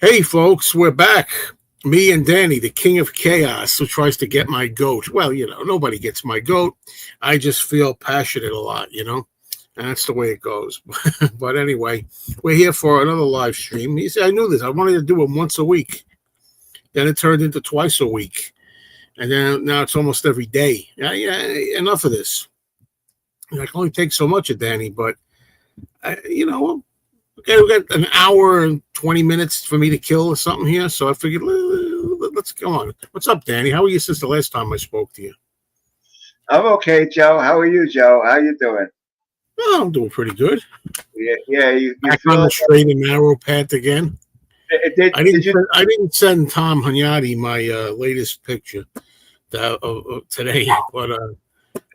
Hey, folks, we're back. Me and Danny, the king of chaos, who tries to get my goat. Well, nobody gets my goat. I just feel passionate a lot, and that's the way it goes. But anyway, we're here for another live stream. He said, I knew this. I wanted to do them once a week. Then it turned into twice a week. And then now it's almost every day. Yeah, enough of this. I can only take so much of Danny, but, okay, we got an hour and 20 minutes for me to kill or something here. So I figured, let's go on. What's up, Danny? How are you since the last time I spoke to you? I'm okay, Joe. How are you, Joe? How you doing? Well, I'm doing pretty good. Yeah. You back on the straight and narrow path again. I didn't send Tom Hunyadi my latest picture today, but all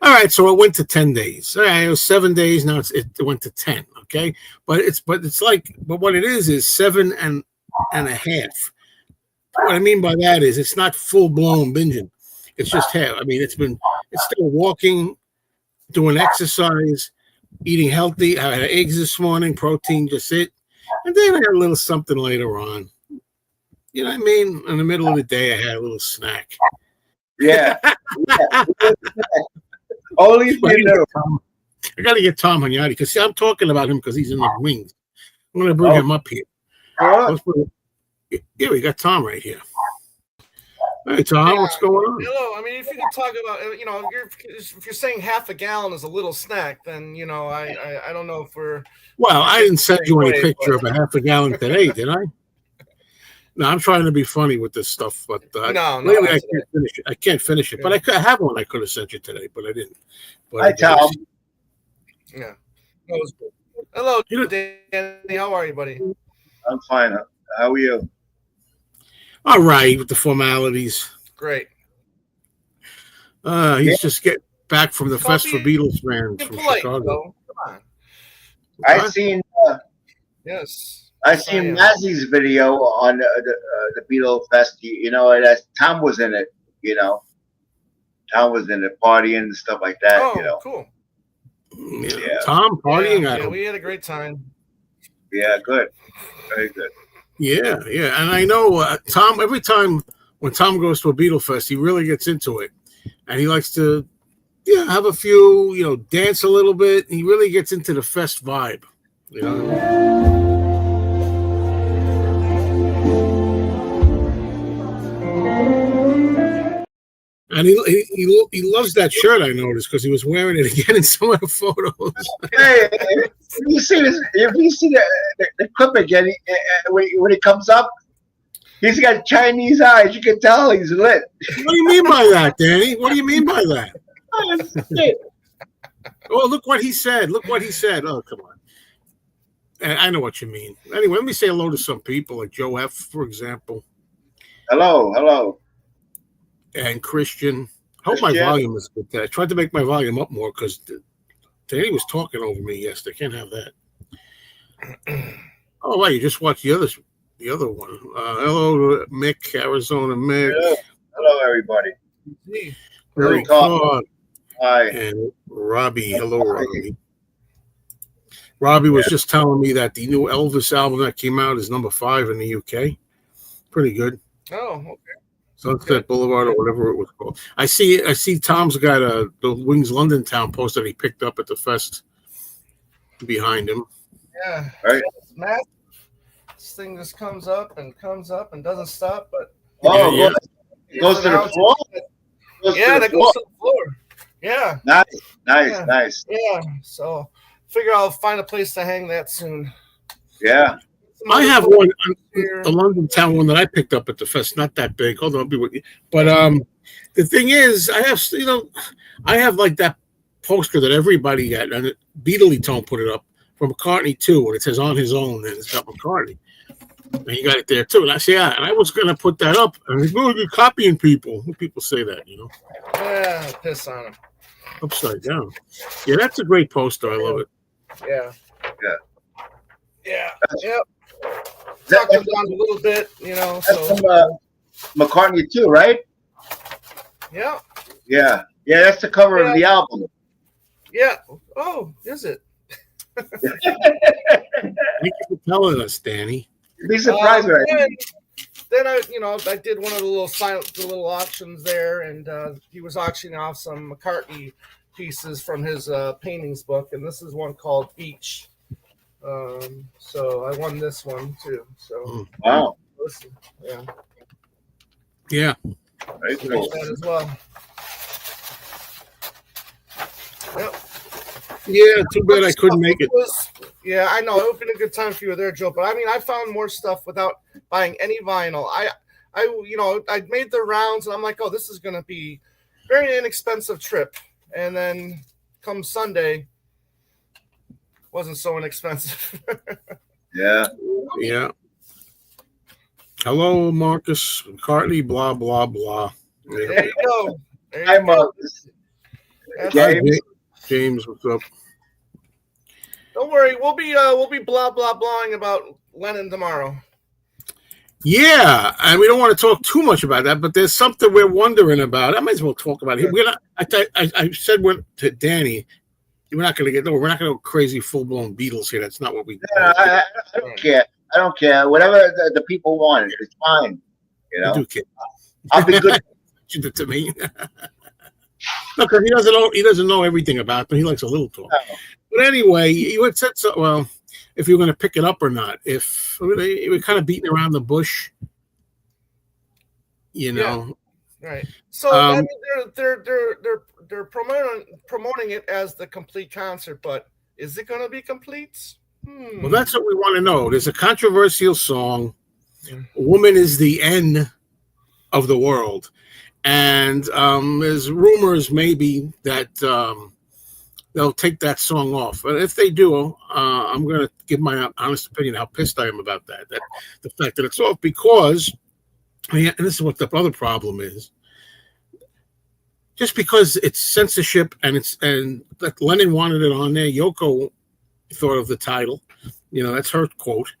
right. So it went to 10 days. All right, it was 7 days. Now it went to 10. Okay, but what it is 7 and a half. What I mean by that is it's not full blown binging. It's just half. I mean, it's still walking, doing exercise, eating healthy. I had eggs this morning, protein, just it. And then I had a little something later on. You know what I mean? In the middle of the day, I had a little snack. Yeah. Only if you know. I got to get Tom Hunyadi because I'm talking about him because he's in the wings. I'm going to bring him up here. Yeah, we got Tom right here. Hey, Tom, what's going on? Hello. I mean, if you can talk about, if you're saying half a gallon is a little snack, then, I don't know if we're. Well, I didn't send you any picture of a half a gallon today, did I? No, I'm trying to be funny with this stuff, but lately I can't finish it. I can't finish it, but I have one I could have sent you today, but I didn't. But hi, Tom. Yeah. Hello, Danny. How are you, buddy? I'm fine. How are you? All right, with the formalities. Great. He's just getting back from the Fest for Beatles fans from Chicago. Come on. I seen. Yes. I seen Nazi's video on the Beatles Fest. That Tom was in it. Tom was in it, partying and stuff like that. Oh, cool. Yeah. Tom partying. Yeah, we had a great time. Yeah, good. Very good. Yeah, and I know Tom. Every time when Tom goes to a Beatle Fest, he really gets into it, and he likes to, have a few, dance a little bit. He really gets into the fest vibe. You know what I mean? And he loves that shirt, I noticed, because he was wearing it again in some of the photos. Hey, if you see the clip again, when he comes up, he's got Chinese eyes. You can tell he's lit. What do you mean by that, Danny? What do you mean by that? Oh, look what he said. Look what he said. Oh, come on. I know what you mean. Anyway, let me say hello to some people, like Joe F., for example. Hello. And Christian. I hope my volume is good. I tried to make my volume up more because Danny was talking over me yesterday. Can't have that. Oh, wow, you just watched the other one. Hello, Mick, Arizona Mick. Hello everybody. Very cool. Hi. And Robbie. Hello, Robbie. Robbie was just telling me that the new Elvis album that came out is number 5 in the UK. Pretty good. Oh, okay. Sunset Boulevard or whatever it was called. I see Tom's got the Wings London Town poster that he picked up at the fest behind him. Yeah. Right. This thing just comes up and doesn't stop, but it goes to the floor. That goes to the floor. Yeah. Nice. Yeah. So figure I'll find a place to hang that soon. Yeah. I have one, a London Town one that I picked up at the fest. Not that big. Hold on, I'll be with you. But the thing is, I have like that poster that everybody got, and Beatley Tone put it up from McCartney too, and it says "On His Own," and it's got McCartney. And you got it there too. And I say, and I was gonna put that up, and you're copying people. People say that, Yeah, piss on them. Upside down. Yeah, that's a great poster. I love it. Yeah. Yep. Talked him down a little bit, That's so from McCartney too, right? Yeah. That's the cover of the album. Yeah. Oh, is it? Thank you for telling us, Danny. Be surprised when then I, I did one of the little auctions there, and he was auctioning off some McCartney pieces from his paintings book, and this is one called Beach. So I won this one too. So wow, listen, Yeah. very cool. that as well. Yep. Yeah, too bad I couldn't make it. Yeah, I know. It would have been a good time for you there, Joe. But I mean, I found more stuff without buying any vinyl. I made the rounds, and I'm like, oh, this is going to be very inexpensive trip. And then come Sunday, wasn't so inexpensive. Yeah. Yeah. Hello, Marcus McCartney, blah, blah, blah. Yeah. There you go. Hi, Marcus. James. James, what's up? Don't worry, we'll be blah blah blahing about Lennon tomorrow. Yeah, and we don't want to talk too much about that, but there's something we're wondering about. I might as well talk about it. We're not. I said to Danny, we're not going to go crazy full blown Beatles here. That's not what we. I don't care. I don't care. Whatever the people want, it's fine. You know. I do care. I'll be good. To me. No, because he doesn't know everything about them. He likes a little talk. No. But anyway, you had said so. Well, if you're going to pick it up or not, if we're kind of beating around the bush, you know. Yeah. Right. So I mean, they're promoting it as the complete concert, but is it going to be complete? Well, that's what we want to know. There's a controversial song. "Woman is the end of the world." And there's rumors maybe that they'll take that song off. But if they do, I'm going to give my honest opinion how pissed I am about that the fact that it's off, because, and this is what the other problem is, just because it's censorship and that Lennon wanted it on there, Yoko thought of the title, that's her quote,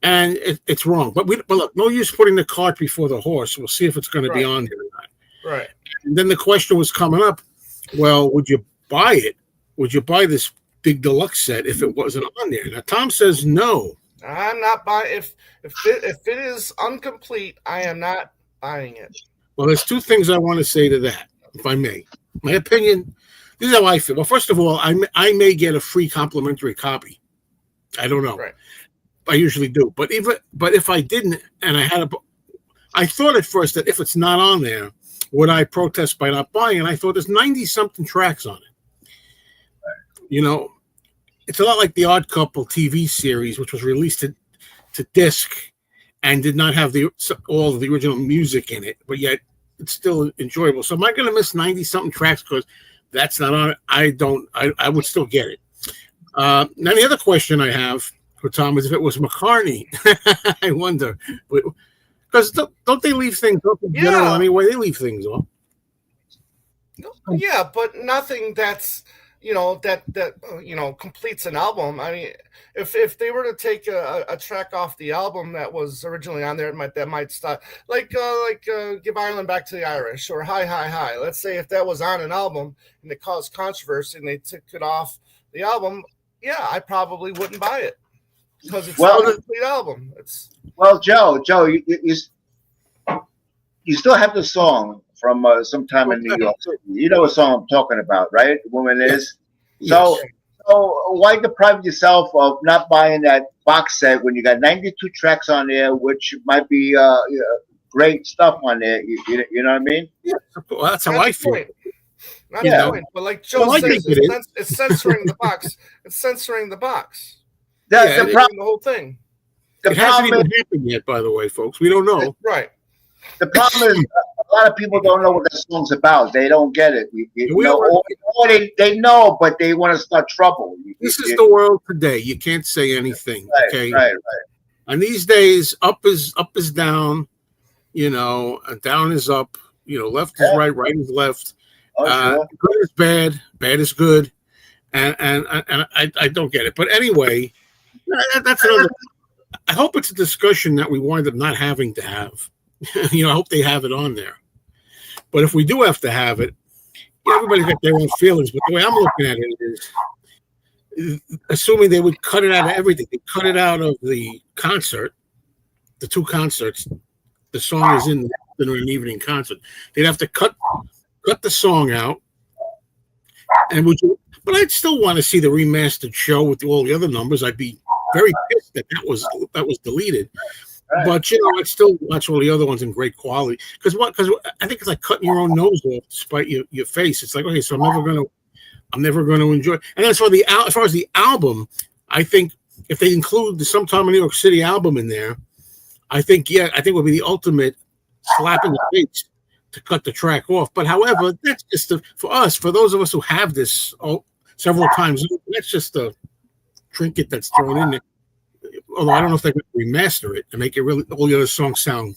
and it's wrong. But look, no use putting the cart before the horse. We'll see if it's going to be on there or not. Right. And then the question was coming up, well, would you buy it? Would you buy this big deluxe set if it wasn't on there? Now, Tom says no. I'm not buying. If it is incomplete, I am not buying it. Well, there's two things I want to say to that, if I may. My opinion, this is how I feel. Well, first of all, I may get a free complimentary copy. I don't know. Right. I usually do. But if I didn't, and I thought at first that if it's not on there, would I protest by not buying it? And I thought there's 90-something tracks on it. It's a lot like the Odd Couple TV series, which was released to disc and did not have all of the original music in it, but yet it's still enjoyable. So am I going to miss 90-something tracks because that's not on it? I would still get it. Now the other question I have for Tom is, if it was McCartney, I wonder. Because don't they leave things off in general anyway? They leave things off. Yeah, but nothing that's completes an album. I mean, if they were to take a track off the album that was originally on there, that might stop. Like Give Ireland Back to the Irish, or Hi Hi Hi. Let's say if that was on an album and it caused controversy and they took it off the album, yeah, I probably wouldn't buy it because it's not a complete album. Well, Joe, you still have the song from sometime in New York. You know what song I'm talking about, right? The Woman Is. So why deprive yourself of not buying that box set when you got 92 tracks on there, which might be great stuff on there? You know what I mean? Yeah, well, that's how I feel. Not the point, but like Joe says, it's censoring the box. It's censoring the box. The whole thing. It hasn't even happened yet, by the way, folks. We don't know. Right. The problem is a lot of people don't know what the song's about. They don't get it. Or they know, but they want to start trouble. This is the world today. You can't say anything. Right, okay. Right. And these days, up is down. And down is up. Left is right, right is left. Sure. Good is bad, bad is good, and I don't get it. But anyway, that's another. I hope it's a discussion that we wind up not having to have. I hope they have it on there. But if we do have to have it, everybody's got their own feelings. But the way I'm looking at it is, assuming they would cut it out of everything, they cut it out of the concert, the two concerts, the song is in an evening concert. They'd have to cut the song out, but I'd still want to see the remastered show with all the other numbers. I'd be very pissed that was deleted. Right. But I'd still watch all the other ones in great quality. Because I think it's like cutting your own nose off despite your face. It's like, okay, so I'm never gonna enjoy. And as far as the album, I think if they include the Sometime in New York City album in there, I think it would be the ultimate slap in the face to cut the track off. But however, that's just for those of us who have this several times, that's just a trinket that's thrown in there. Although I don't know if they're going to remaster it and make it really all the other songs sound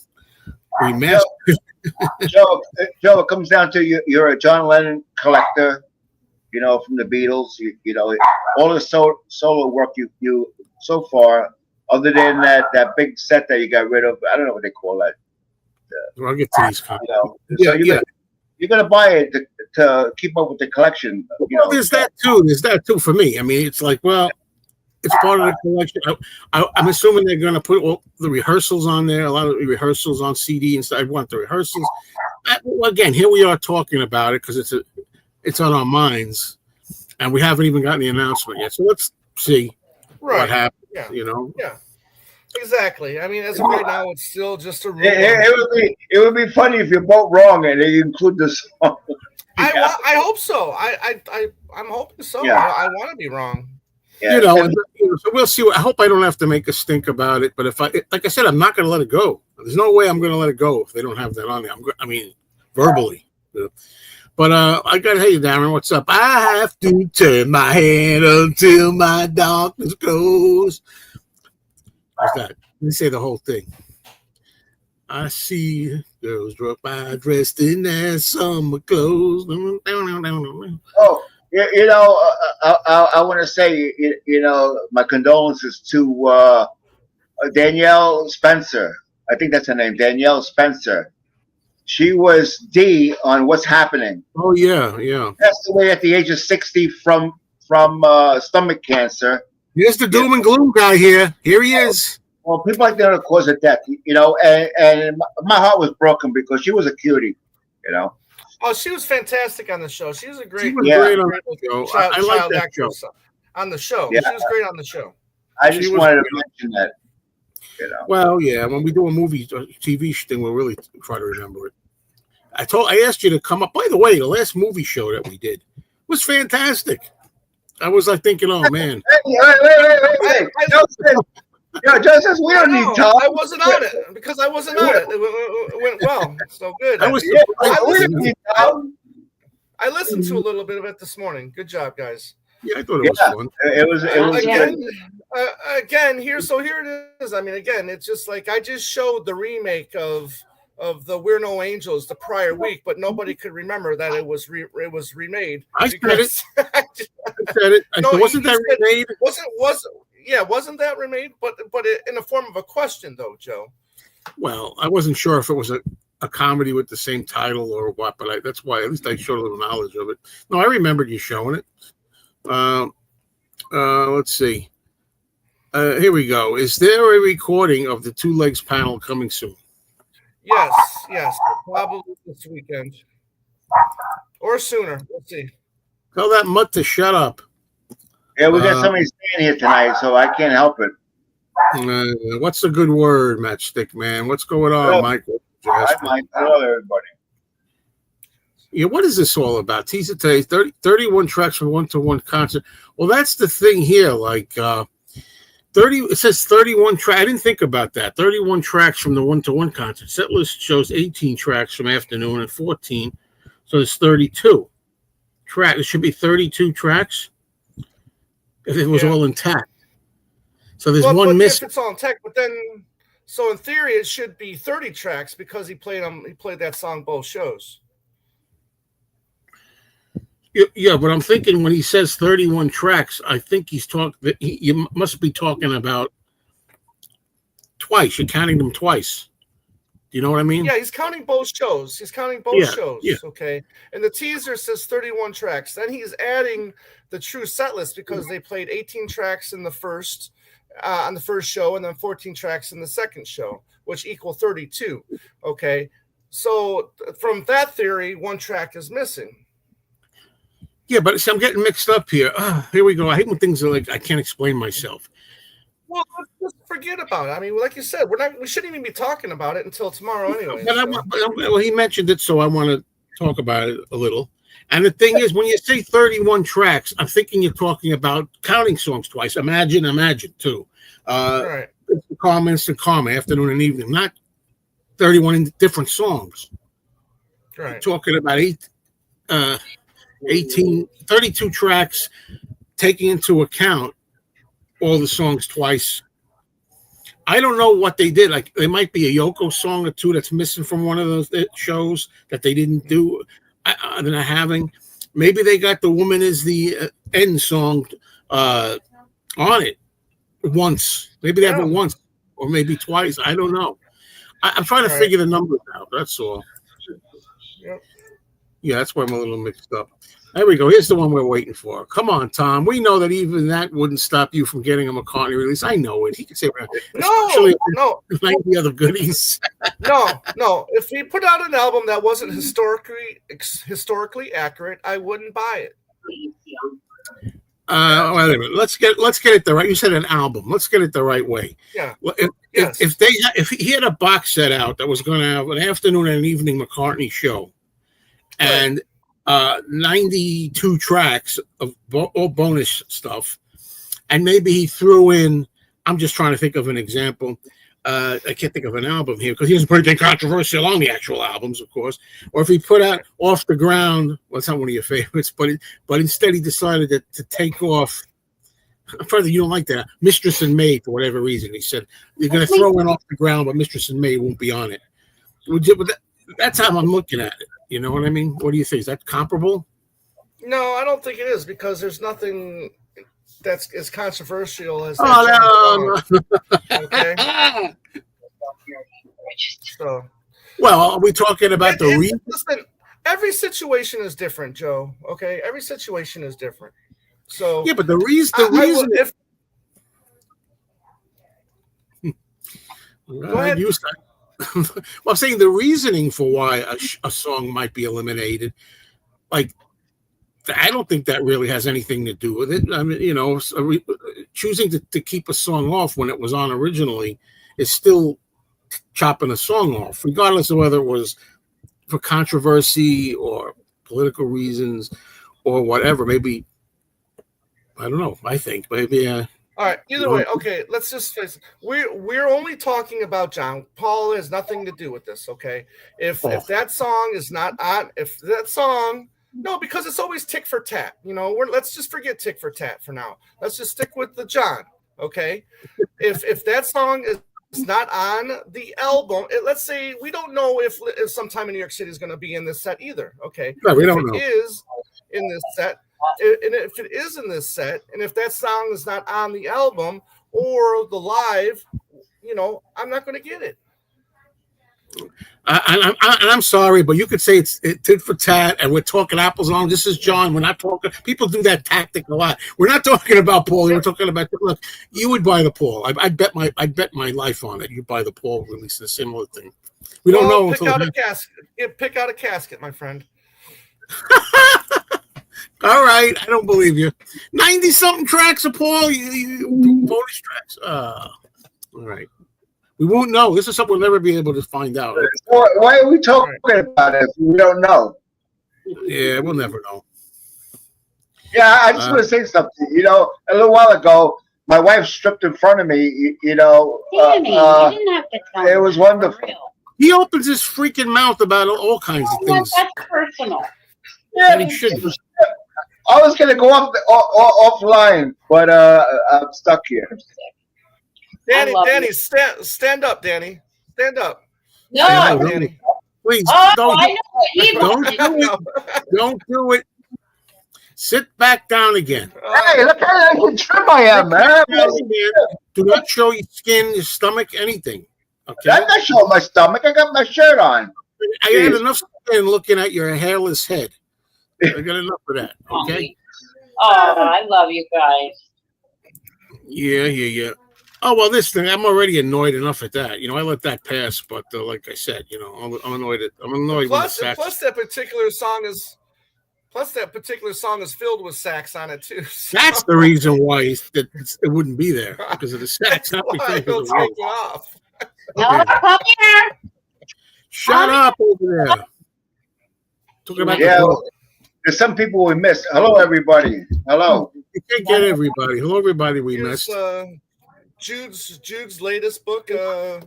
remastered. Joe, it comes down to you're a John Lennon collector, from the Beatles. All the solo work you so far, other than that big set that you got rid of. I don't know what they call that. I'll get to these. You're gonna buy it to keep up with the collection. There's that too for me. I mean, it's like, well, it's part of the collection. I'm assuming they're going to put all the rehearsals on there, a lot of rehearsals on CD and stuff. I want the rehearsals. Again, here we are talking about it because it's on our minds, and we haven't even gotten the announcement yet. So let's see what happens. Yeah. Yeah. Exactly. I mean, as of right now, it's still just a rumor. It would be funny if you're both wrong and they include the song. I hope so. I'm hoping so. Yeah. I want to be wrong. Yeah, so we'll see. I hope I don't have to make a stink about it. But like I said, I'm not going to let it go. There's no way I'm going to let it go if they don't have that on there. I mean, verbally. But I got to hey, Darren, what's up? I have to turn my head until my darkness goes. What's that? Let me say the whole thing. I see girls drop by dressed in their summer clothes. Oh. I want to say, my condolences to Danielle Spencer. I think that's her name, Danielle Spencer. She was D on What's Happening. Oh yeah. Passed away at the age of 60 from stomach cancer. Here's the doom and gloom guy here. Here he is. Well, people like that are the cause of death, and my heart was broken because she was a cutie, Oh, she was fantastic on the show. She was a great, great on the show. I like that show. On the show. Yeah. She was great on the show. I just wanted to mention that. Well, yeah, when we do a movie or TV thing, we'll really try to remember it. I asked you to come up. By the way, the last movie show that we did was fantastic. I was like thinking, oh man. Wait. Joseph, we don't need time. I wasn't on it because I wasn't on it. It went well. So good. I listened to a little bit of it this morning. Good job, guys. Yeah, I thought it was fun. It was again, here it is. I mean, again, it's just like I just showed the remake of the We're No Angels the prior week, but nobody could remember that it was remade. I said it. I said it. No, wasn't that remade? Wasn't that remade? But in the form of a question, though, Joe. Well, I wasn't sure if it was a comedy with the same title or what, but that's why at least I showed a little knowledge of it. No, I remembered you showing it. Let's see. Here we go. Is there a recording of the Two Legs panel coming soon? Yes, probably this weekend or sooner. Let's see. Tell that mutt to shut up. Yeah, we got somebody staying here tonight, so I can't help it. What's a good word, Matchstick Man? What's going on, Michael? Hi, Mike. Hello, everybody. Yeah, what is this all about? Teaser today, 31 tracks from one-to-one concert. Well, that's the thing here. Like 30, it says 31 tracks. I didn't think about that. 31 tracks from the one-to-one concert. Set list shows 18 tracks from afternoon and 14. So it's 32 tracks. It should be 32 tracks if it was all intact. So there's one missing. If it's all intact, but then, so in theory, it should be 30 tracks because he played that song both shows. Yeah, but I'm thinking when he says 31 tracks, I think he's talking. You must be talking about twice. You're counting them twice. Do you know what I mean? Yeah, he's counting both shows. Shows. Yeah. Okay. And the teaser says 31 tracks. Then he's adding the true set list because they played 18 tracks in the first, on the first show, and then 14 tracks in the second show, which equal 32. Okay, so from that theory, one track is missing. Yeah, but see, I'm getting mixed up here. Here we go. I hate when things are like I can't explain myself. Well, let's just forget about it. I mean, like you said, we shouldn't even be talking about it until tomorrow anyway. Well, he mentioned it, so I want to talk about it a little. And the thing is, when you say 31 tracks, I'm thinking you're talking about counting songs twice. Imagine, too. Right. Instant karma, afternoon and evening, not 31 different songs. Right. You're talking about 32 tracks, taking into account all the songs twice. I don't know what they did. Like, there might be a Yoko song or two that's missing from one of those shows that they didn't do. They're not having. Maybe they got The Woman Is the End song on it once. Maybe they have it once or maybe twice. I don't know. I'm trying to figure the numbers out. That's all. Yep. Yeah, that's why I'm a little mixed up. There we go. Here's the one we're waiting for. Come on, Tom. We know that even that wouldn't stop you from getting a McCartney release. I know it. He could say no. 90 other goodies. No. If he put out an album that wasn't historically accurate, I wouldn't buy it. Wait a minute. Let's get it the right. You said an album. Let's get it the right way. Yeah. If he had a box set out that was going to have an afternoon and an evening McCartney show, and 92 tracks of all bonus stuff, and maybe he threw in. I'm just trying to think of an example. I can't think of an album here because he doesn't put anything controversial on the actual albums, of course. Or if he put out Off the Ground, well, it's not one of your favorites, but instead he decided to take off. Further, you don't like that Mistress and Maid for whatever reason. He said you're going to throw in Off the Ground, but Mistress and Maid won't be on it. That's how I'm looking at it. You know what I mean? What do you think? Is that comparable? No, I don't think it is because there's nothing that's as controversial as that. No. Okay. So, well, are we talking about the reason? Listen, every situation is different, Joe. Okay, every situation is different. So yeah, but the reason. Go ahead. Well, I'm saying the reasoning for why a song might be eliminated, like, I don't think that really has anything to do with it. I mean, choosing to keep a song off when it was on originally is still chopping a song off, regardless of whether it was for controversy or political reasons or whatever. Maybe, I don't know. I think maybe. All right. Either way, okay. Let's just face it. We're only talking about John. Paul has nothing to do with this. Okay. If that song is not on, because it's always tick for tat. Let's just forget tick for tat for now. Let's just stick with the John. Okay. If that song is not on the album, let's say we don't know if Sometime in New York City is going to be in this set either. Okay. No, we don't know. If it is in this set. And if it is in this set, and if that song is not on the album or the live, I'm not going to get it. I'm sorry, but you could say it's tit for tat, and we're talking apples on. This is John. We're not talking. People do that tactic a lot. We're not talking about Paul. We're talking about. Look, you would buy the Paul. I bet my life on it. You buy the Paul release a similar thing. We don't know. Pick out a casket, my friend. All right, I don't believe you. 90-something tracks of Paul, bonus tracks. All right. We won't know. This is something we'll never be able to find out. Why are we talking about it if we don't know? Yeah, we'll never know. Yeah, I just want to say something. A little while ago, my wife stripped in front of me. Danny, you didn't have to tell me. It was wonderful. He opens his freaking mouth about all kinds of things. That's personal. Yeah, he shouldn't. I was gonna go offline, but I'm stuck here. Danny, stand up, Danny. Stand up. No, stand up, Danny. Please don't do it. Sit back down again. Hey, look how trim I am, man. Do not show your skin, your stomach, anything. Okay. I'm not showing my stomach. I got my shirt on. I had enough skin looking at your hairless head. I got enough of that. Okay. Oh, I love you guys. Yeah. Oh well, this thing I'm already annoyed enough at that. I let that pass, but like I said, I'm annoyed at. I'm annoyed. Plus that particular song is. Plus, that particular song is filled with sax on it too. So. That's the reason why it wouldn't be there because of the sax. Not because of the take it off. No, come here. Shut up over there. Talking about there's some people we missed. Hello, everybody. Hello. You can't get everybody. Hello, everybody. We Here's, missed. Jude's latest book.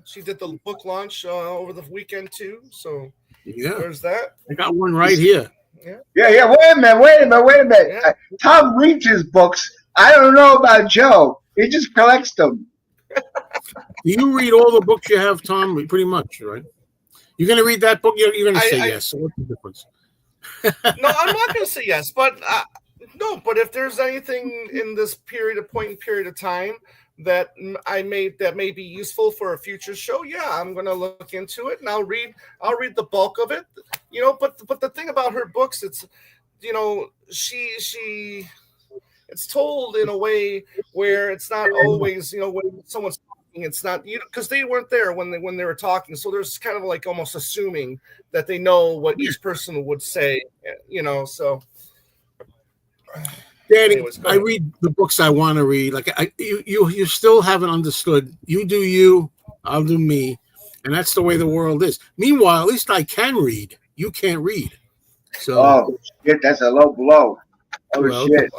She did the book launch over the weekend too. So there's that. I got one right here. Yeah. Wait a minute. Yeah. Tom reads his books. I don't know about Joe. He just collects them. Do you read all the books you have, Tom? Pretty much, right? You're going to read that book? You're going to say yes. So what's the difference? No, I'm not going to say yes, but no. But if there's anything in this period of time that may be useful for a future show, I'm going to look into it and I'll read the bulk of it. But the thing about her books, it's she it's told in a way where it's not always when someone's talking, it's not because they weren't there when they were talking, so there's kind of like almost assuming that they know what each person would say, so. Danny, I read the books I want to read. Like you still haven't understood. You do you, I'll do me, and that's the way the world is. Meanwhile, at least I can read. You can't read. So shit, that's a low blow. Shit.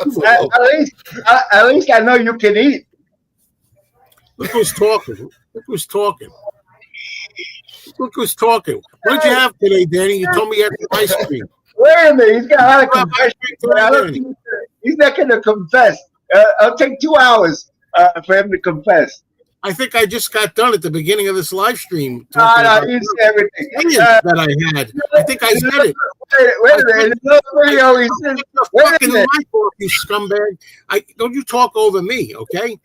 At least I know you can eat. Look who's talking. What did you have today, Danny? You told me you had some ice cream. Wait a minute, he's got a lot of confession. He's not going to confess. It'll take 2 hours for him to confess. I think I just got done at the beginning of this live stream. No, you said everything. That I had. I think I said it. Wait a minute. In another video, he says, wait a minute. You scumbag. Don't you talk over me, okay?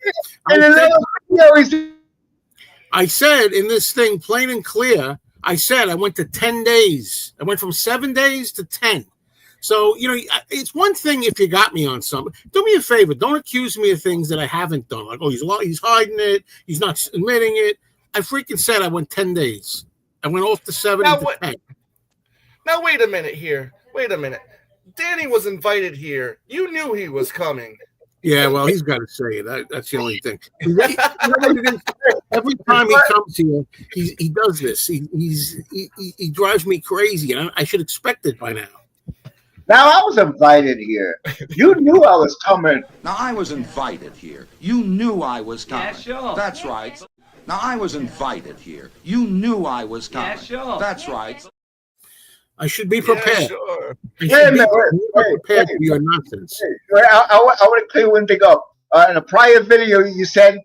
I said in this thing, plain and clear, I said I went to 10 days. I went from 7 days to 10. So, it's one thing if you got me on something. Do me a favor. Don't accuse me of things that I haven't done. Like, he's hiding it. He's not admitting it. I freaking said I went 10 days. I went off the 7 to 10. Now, wait a minute here. Wait a minute. Danny was invited here. You knew he was coming. Yeah, well, he's got to say it. That's the only thing. Every time he comes here, he does this. He drives me crazy. I should expect it by now. Now, I was invited here. You knew I was coming. Now, I was invited here. You knew I was coming. Yeah, sure. That's right. Now, I was invited here. You knew I was coming. Yeah, sure. That's right. I should be prepared. Yeah, sure. Wait a minute. Prepared for your nonsense. I want to clear one thing up. In a prior video, you said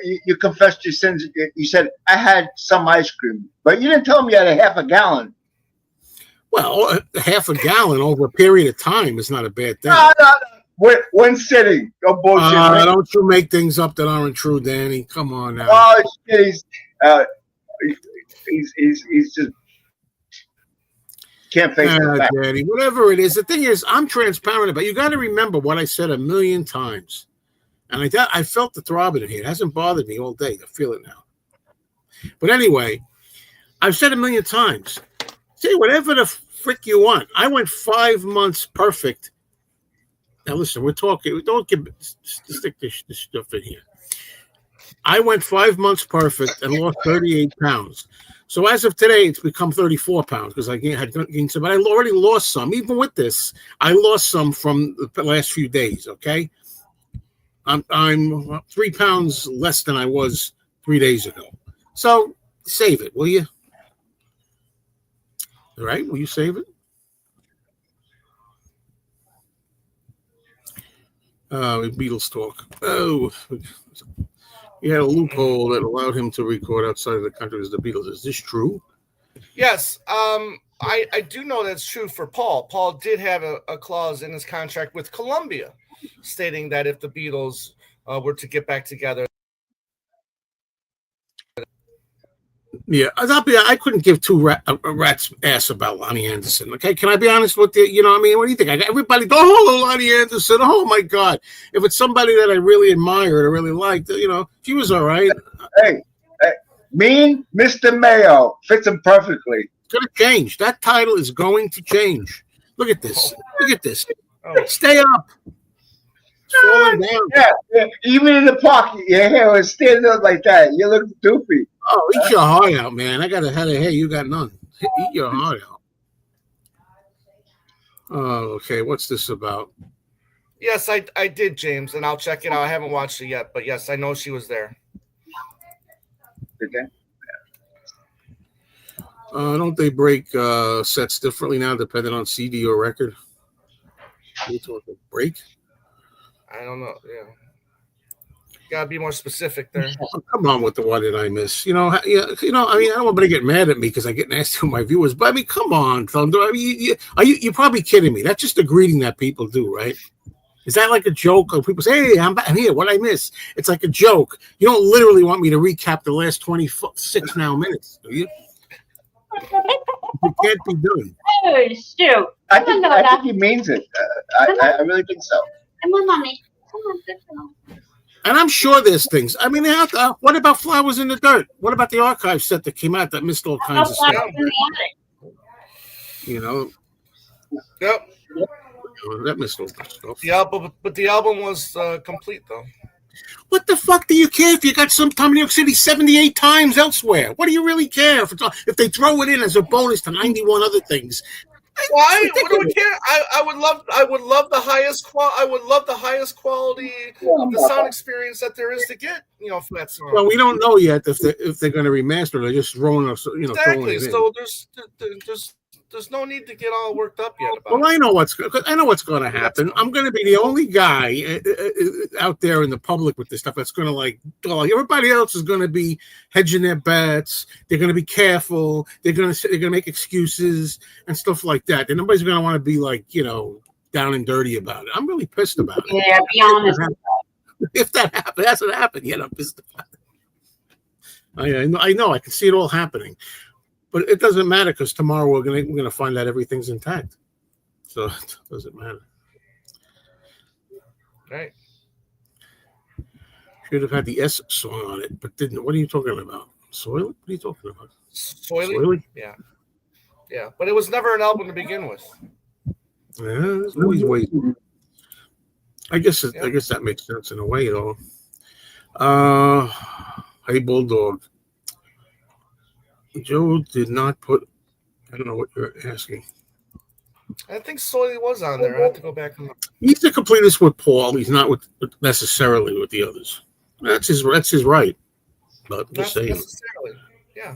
you confessed your sins. You said, I had some ice cream. But you didn't tell me you had a half a gallon. Well, half a gallon over a period of time is not a bad thing. No. One sitting. No bullshit. Don't you make things up that aren't true, Danny. Come on now. Oh, shit. He's just can't face the fact. Danny, whatever it is. The thing is, I'm transparent about it. You got to remember what I said a million times. And I felt the throb in it here. It hasn't bothered me all day. I feel it now. But anyway, I've said a million times. Say whatever the frick you want. I went 5 months perfect. Now listen, we're talking. Don't stick this stuff in here. I went 5 months perfect and lost 38 pounds. So as of today, it's become 34 pounds because I had gained some. But I already lost some. Even with this, I lost some from the last few days. Okay, I'm 3 pounds less than I was 3 days ago. So save it, will you? All right, will you save it? Beatles talk. Oh, he had a loophole that allowed him to record outside of the country as the Beatles. Is this true? Yes. I do know that's true for Paul. Paul did have a clause in his contract with Columbia stating that if the Beatles were to get back together. Yeah, I couldn't give a rat's ass about Lonnie Anderson. Okay, can I be honest with you? You know, what I mean, what do you think? Everybody, oh, Lonnie Anderson. Oh my God! If it's somebody that I really admired or really liked, you know, she was all right. Hey, Mean Mr. Mayo fits him perfectly. It's gonna change. That title is going to change. Look at this. Look at this. Stay up. Falling down. Yeah, even in the park, your hair was standing up like that. You look doofy. Oh, eat your heart out, man. I got a head of hair. You got none. Eat your heart out. Oh, okay. What's this about? Yes, I did, James, and I'll check it out. I haven't watched it yet, but yes, I know she was there. Okay. Don't they break sets differently now, depending on CD or record? What are you talking? Break? I don't know. Yeah, gotta be more specific there. Oh, come on with the what did I miss? You know. I mean, I don't want anybody to get mad at me because I get nasty with my viewers. But I mean, come on, Thunder. I mean, you're probably kidding me. That's just a greeting that people do, right? Is that like a joke? Or people say, "Hey, I'm here. What I miss?" It's like a joke. You don't literally want me to recap the last 26 minutes, do you? It can't be done. Oh, shoot. I think he means it. I really think so. Come on, mommy. Come on. And I'm sure there's things. I mean, what about Flowers in the Dirt? What about the archive set that came out that missed all kinds of stuff? You know? Yep. That missed all that stuff. The album, but the album was complete, though. What the fuck do you care if you got some time in New York City 78 times elsewhere? What do you really care if they throw it in as a bonus to 91 other things? Why? What do we care? I would love the highest quality of the sound experience that there is to get, for that song. Well, we don't know yet if they're going to remaster it or just throwing us, exactly. Throwing it in. So there's no need to get all worked up yet about it. I know what's going to happen. I'm going to be the only guy out there in the public with this stuff that's going to everybody else is going to be hedging their bets. They're going to be careful. They're going to make excuses and stuff like that. And nobody's going to want to be down and dirty about it. I'm really pissed about it. Yeah, be honest. If that happened, it hasn't happened yet. I'm pissed about it. I know. I can see it all happening. But it doesn't matter because tomorrow we're gonna find out everything's intact, so it doesn't matter. Right? Should have had the S song on it, but didn't. What are you talking about? Soil? What are you talking about? Soily? Yeah. But it was never an album to begin with. Yeah, there's always ways. I guess that makes sense in a way, though. Hey, Bulldog. Joe did not put. I don't know what you're asking. I think Soily was on there. I have to go back and look. He's the completest with Paul. He's not necessarily with the others. That's his right. But just saying. Necessarily, yeah.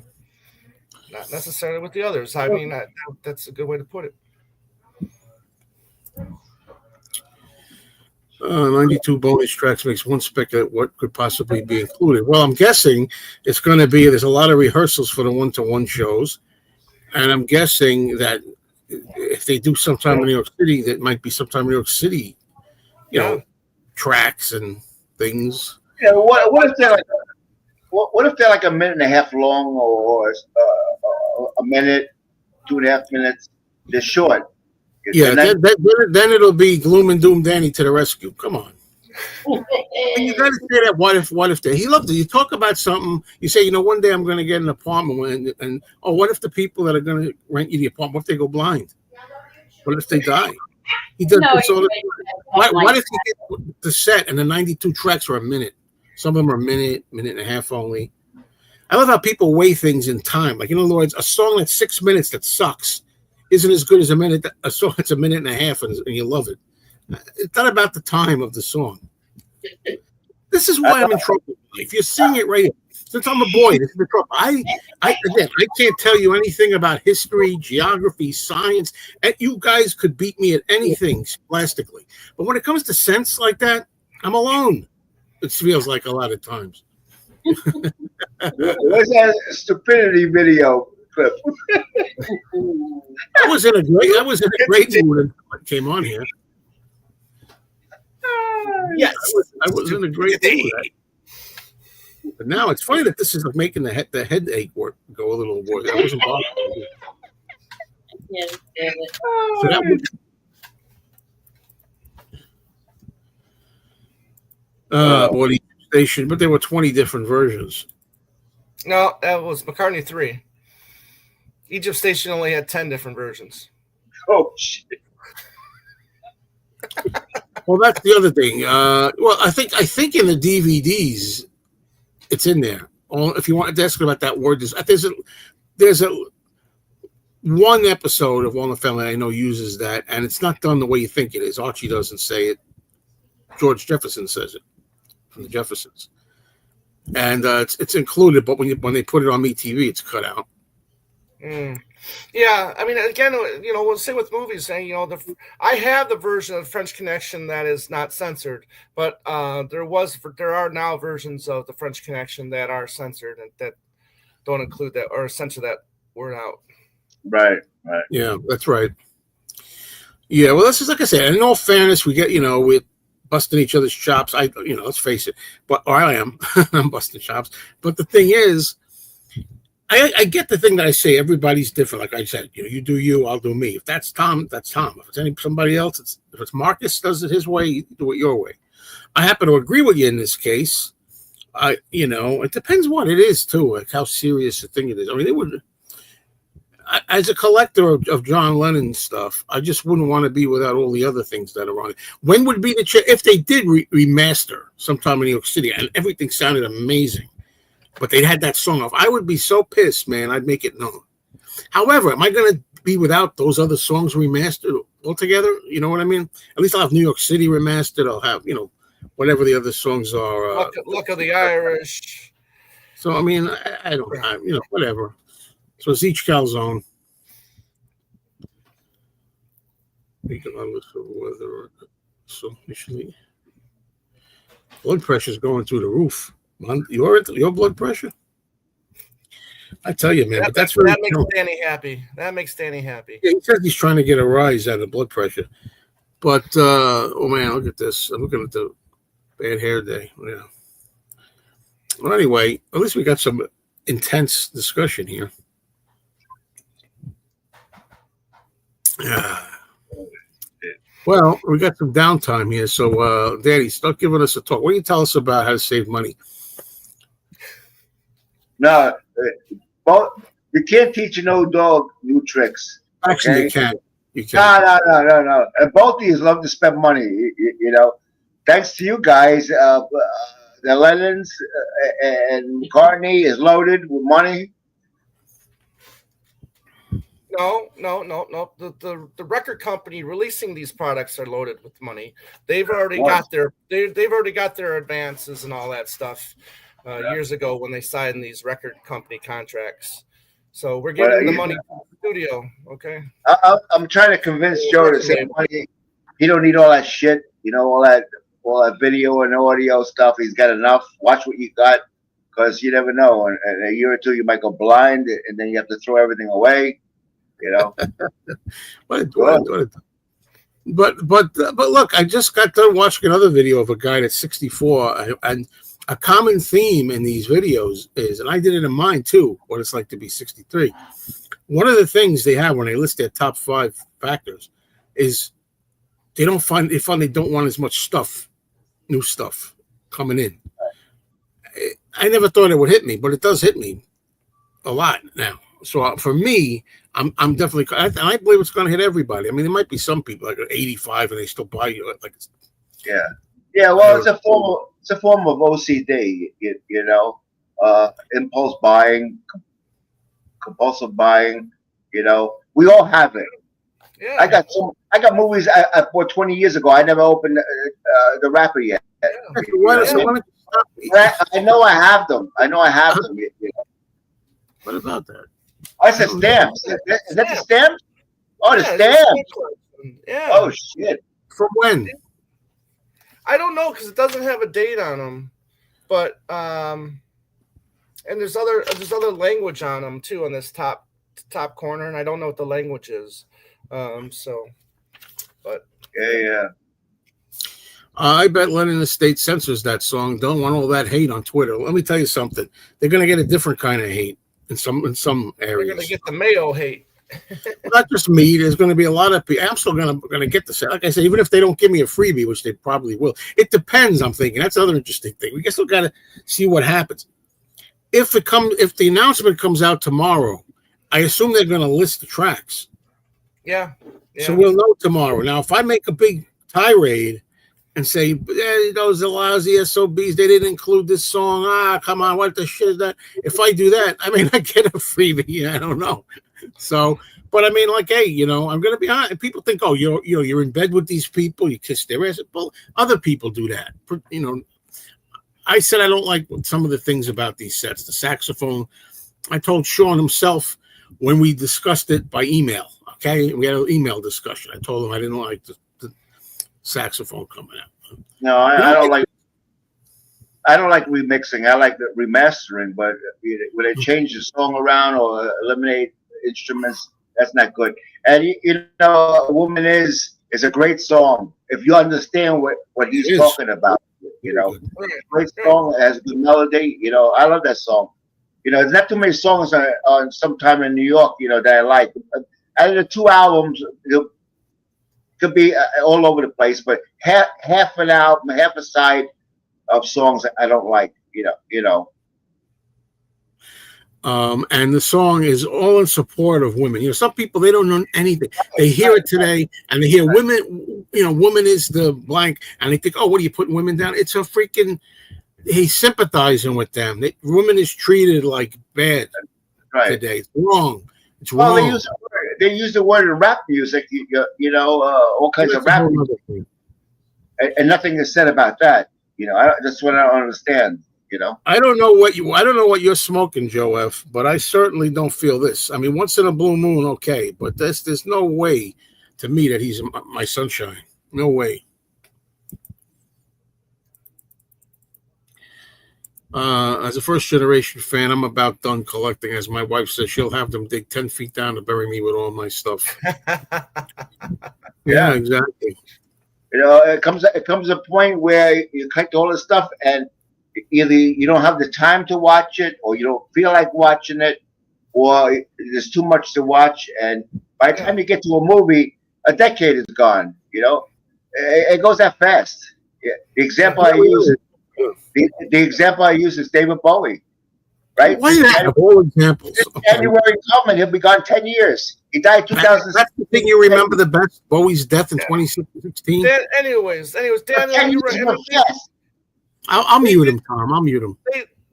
Not necessarily with the others. I mean, that's a good way to put it. 92 bonus tracks makes one speculate what could possibly be included. Well, I'm guessing it's going to be, there's a lot of rehearsals for the one-to-one shows. And I'm guessing that if they do sometime in New York City, that might be sometime in New York City, tracks and things. Yeah, what if they're like a minute and a half long or a minute, 2.5 minutes? They're short. Yeah, then it'll be gloom and doom Danny to the rescue. Come on. And you got to say that what if he loved it. You talk about something, you say, one day I'm going to get an apartment and what if the people that are going to rent you the apartment, what if they go blind? What if they die? He does what if you get the set and the 92 tracks are a minute? Some of them are a minute and a half only. I love how people weigh things in time. Like, in other words, a song that's 6 minutes that sucks isn't as good as a song that's a minute and a half and you love it. It's not about the time of the song. This is why I'm in trouble. If you sing it right, since I'm a boy, this is the trouble. I can't tell you anything about history, geography, science. And you guys could beat me at anything scholastically. But when it comes to sense like that, I'm alone. It feels like a lot of times. Where's that stupidity video clip? I was in a great mood when it came on here. Yes, I was in a great mood. But now it's funny that this is making the headache poor little boy. That wasn't bothering me. Yeah, damn it. So that would, or the station, but there were 20 different versions. No, that was McCartney 3. Egypt Station only had 10 different versions. Oh shit! Well, that's the other thing. Well, I think in the DVDs, it's in there. If you want to ask about that word, there's a one episode of All in the Family I know uses that, and it's not done the way you think it is. Archie doesn't say it. George Jefferson says it from the Jeffersons, and it's included. But when they put it on MeTV, it's cut out. Yeah, I mean, again, we'll say with movies, I have the version of French Connection that is not censored, but there are now versions of the French Connection that are censored and that don't include that or censor that word out. Right. Yeah, that's right. Yeah, well, this is like I said. In all fairness, we get we're busting each other's chops. Let's face it. But I am. I'm busting chops. But the thing is, I get the thing that I say. Everybody's different. Like I said, you do you, I'll do me. If that's Tom, that's Tom. If it's somebody else, if it's Marcus does it his way, you do it your way. I happen to agree with you in this case. It depends what it is too, like how serious the thing it is. I mean, it would. As a collector of John Lennon stuff, I just wouldn't want to be without all the other things that are on it. When would be if they did remaster sometime in New York City and everything sounded amazing, but they had that song off? I would be so pissed, man. I'd make it known. However, am I going to be without those other songs remastered altogether? You know what I mean? At least I'll have New York City remastered. I'll have whatever the other songs are. Luck of the Irish. So I mean, I don't, whatever. So it's each calzone. Regardless of whether so initially blood pressure is going through the roof. Your blood pressure? I tell you, man, that makes Danny happy. That makes Danny happy. Yeah, he says he's trying to get a rise out of blood pressure. But oh man, look at this. I'm looking at the bad hair day. Yeah. Well, anyway, at least we got some intense discussion here. Well, we got some downtime here, so Danny, start giving us a talk. What do you tell us about how to save money? No, you can't teach an old dog new tricks. Actually, you can. No. And both of you love to spend money. Thanks to you guys, the Lennons and McCartney is loaded with money. No. The record company releasing these products are loaded with money. They've already got their advances and all that stuff years ago when they signed these record company contracts. So we're getting the money from the studio. Okay. I'm trying to convince Joe to save money. He don't need all that shit. All that video and audio stuff. He's got enough. Watch what you got, because you never know. In a year or two, you might go blind, and then you have to throw everything away. But look, I just got done watching another video of a guy that's 64, and a common theme in these videos is, and I did it in mine too, what it's like to be 63. One of the things they have when they list their top 5 factors is they find they don't want as much new stuff coming in. I never thought it would hit me, but it does hit me a lot now. So for me, I'm definitely, and I believe it's going to hit everybody. I mean, there might be some people like 85 and they still buy you like. Yeah. Well, it's a form of OCD. Impulse buying, compulsive buying. We all have it. Yeah. I got movies I bought 20 years ago. I never opened the wrapper yet. I know I have them. What about that? I said stamps. Is that the stamps? Oh, the stamps. Yeah. Oh shit. From when? I don't know, because it doesn't have a date on them. But and there's other language on them too on this top corner, and I don't know what the language is. But yeah. I bet Lennon Estate censors that song. Don't want all that hate on Twitter. Let me tell you something. They're going to get a different kind of hate. in some areas. You're gonna get the Mayo hate. Not just me. There's going to be a lot of people. I'm still going to get the, like I said, even if they don't give me a freebie, which they probably will. It depends. I'm thinking that's another interesting thing. We still got to see what happens. If the announcement comes out tomorrow, I assume they're going to list the tracks. Yeah. So we'll know tomorrow. Now, if I make a big tirade and say, those are lousy SOBs, they didn't include this song. Come on, what the shit is that? If I do that, I mean, I get a freebie. I don't know. So, but I mean, like, hey, I'm going to be honest. People think, oh, you're in bed with these people, you kiss their ass. Well, other people do that. I said I don't like some of the things about these sets. The saxophone, I told Sean himself when we discussed it by email. Okay, we had an email discussion. I told him I didn't like the saxophone coming out. No, I don't like. I don't like remixing. I like the remastering. But when they change the song around or eliminate instruments, that's not good. And A Woman Is a great song if you understand what he's talking about. Great song, has a good melody. I love that song. There's not too many songs on Sometime in New York. That I like. Out of the 2 albums, it could be all over the place, but half an album, half a side of songs I don't like. And the song is all in support of women. Some people, they don't know anything. They hear it today and they hear women, woman is the blank, and they think, oh, what are you putting women down? It's a freaking, he's sympathizing with them. Women is treated like bad today. It's wrong. It's wrong. Well, they use the word in rap music, all kinds of rap music. And nothing is said about that. That's what I don't understand. I don't know what you're smoking, Joe F., but I certainly don't feel this. I mean, once in a blue moon, okay, but there's no way to me that he's my sunshine. No way. As a first generation fan, I'm about done collecting. As my wife says, she'll have them dig 10 feet down to bury me with all my stuff. Yeah, exactly. It comes a point where you collect all this stuff and either you don't have the time to watch it, or you don't feel like watching it, or there's too much to watch. And by the time you get to a movie, a decade is gone. It goes that fast. Yeah. The example I use is David Bowie, right? Why do you have all examples? January coming, he'll be gone 10 years. He died in 2006. That's the thing you remember the best. Bowie's death in 2016. Anyways, Daniel, Yes. I'll mute him, Tom. I'll mute him.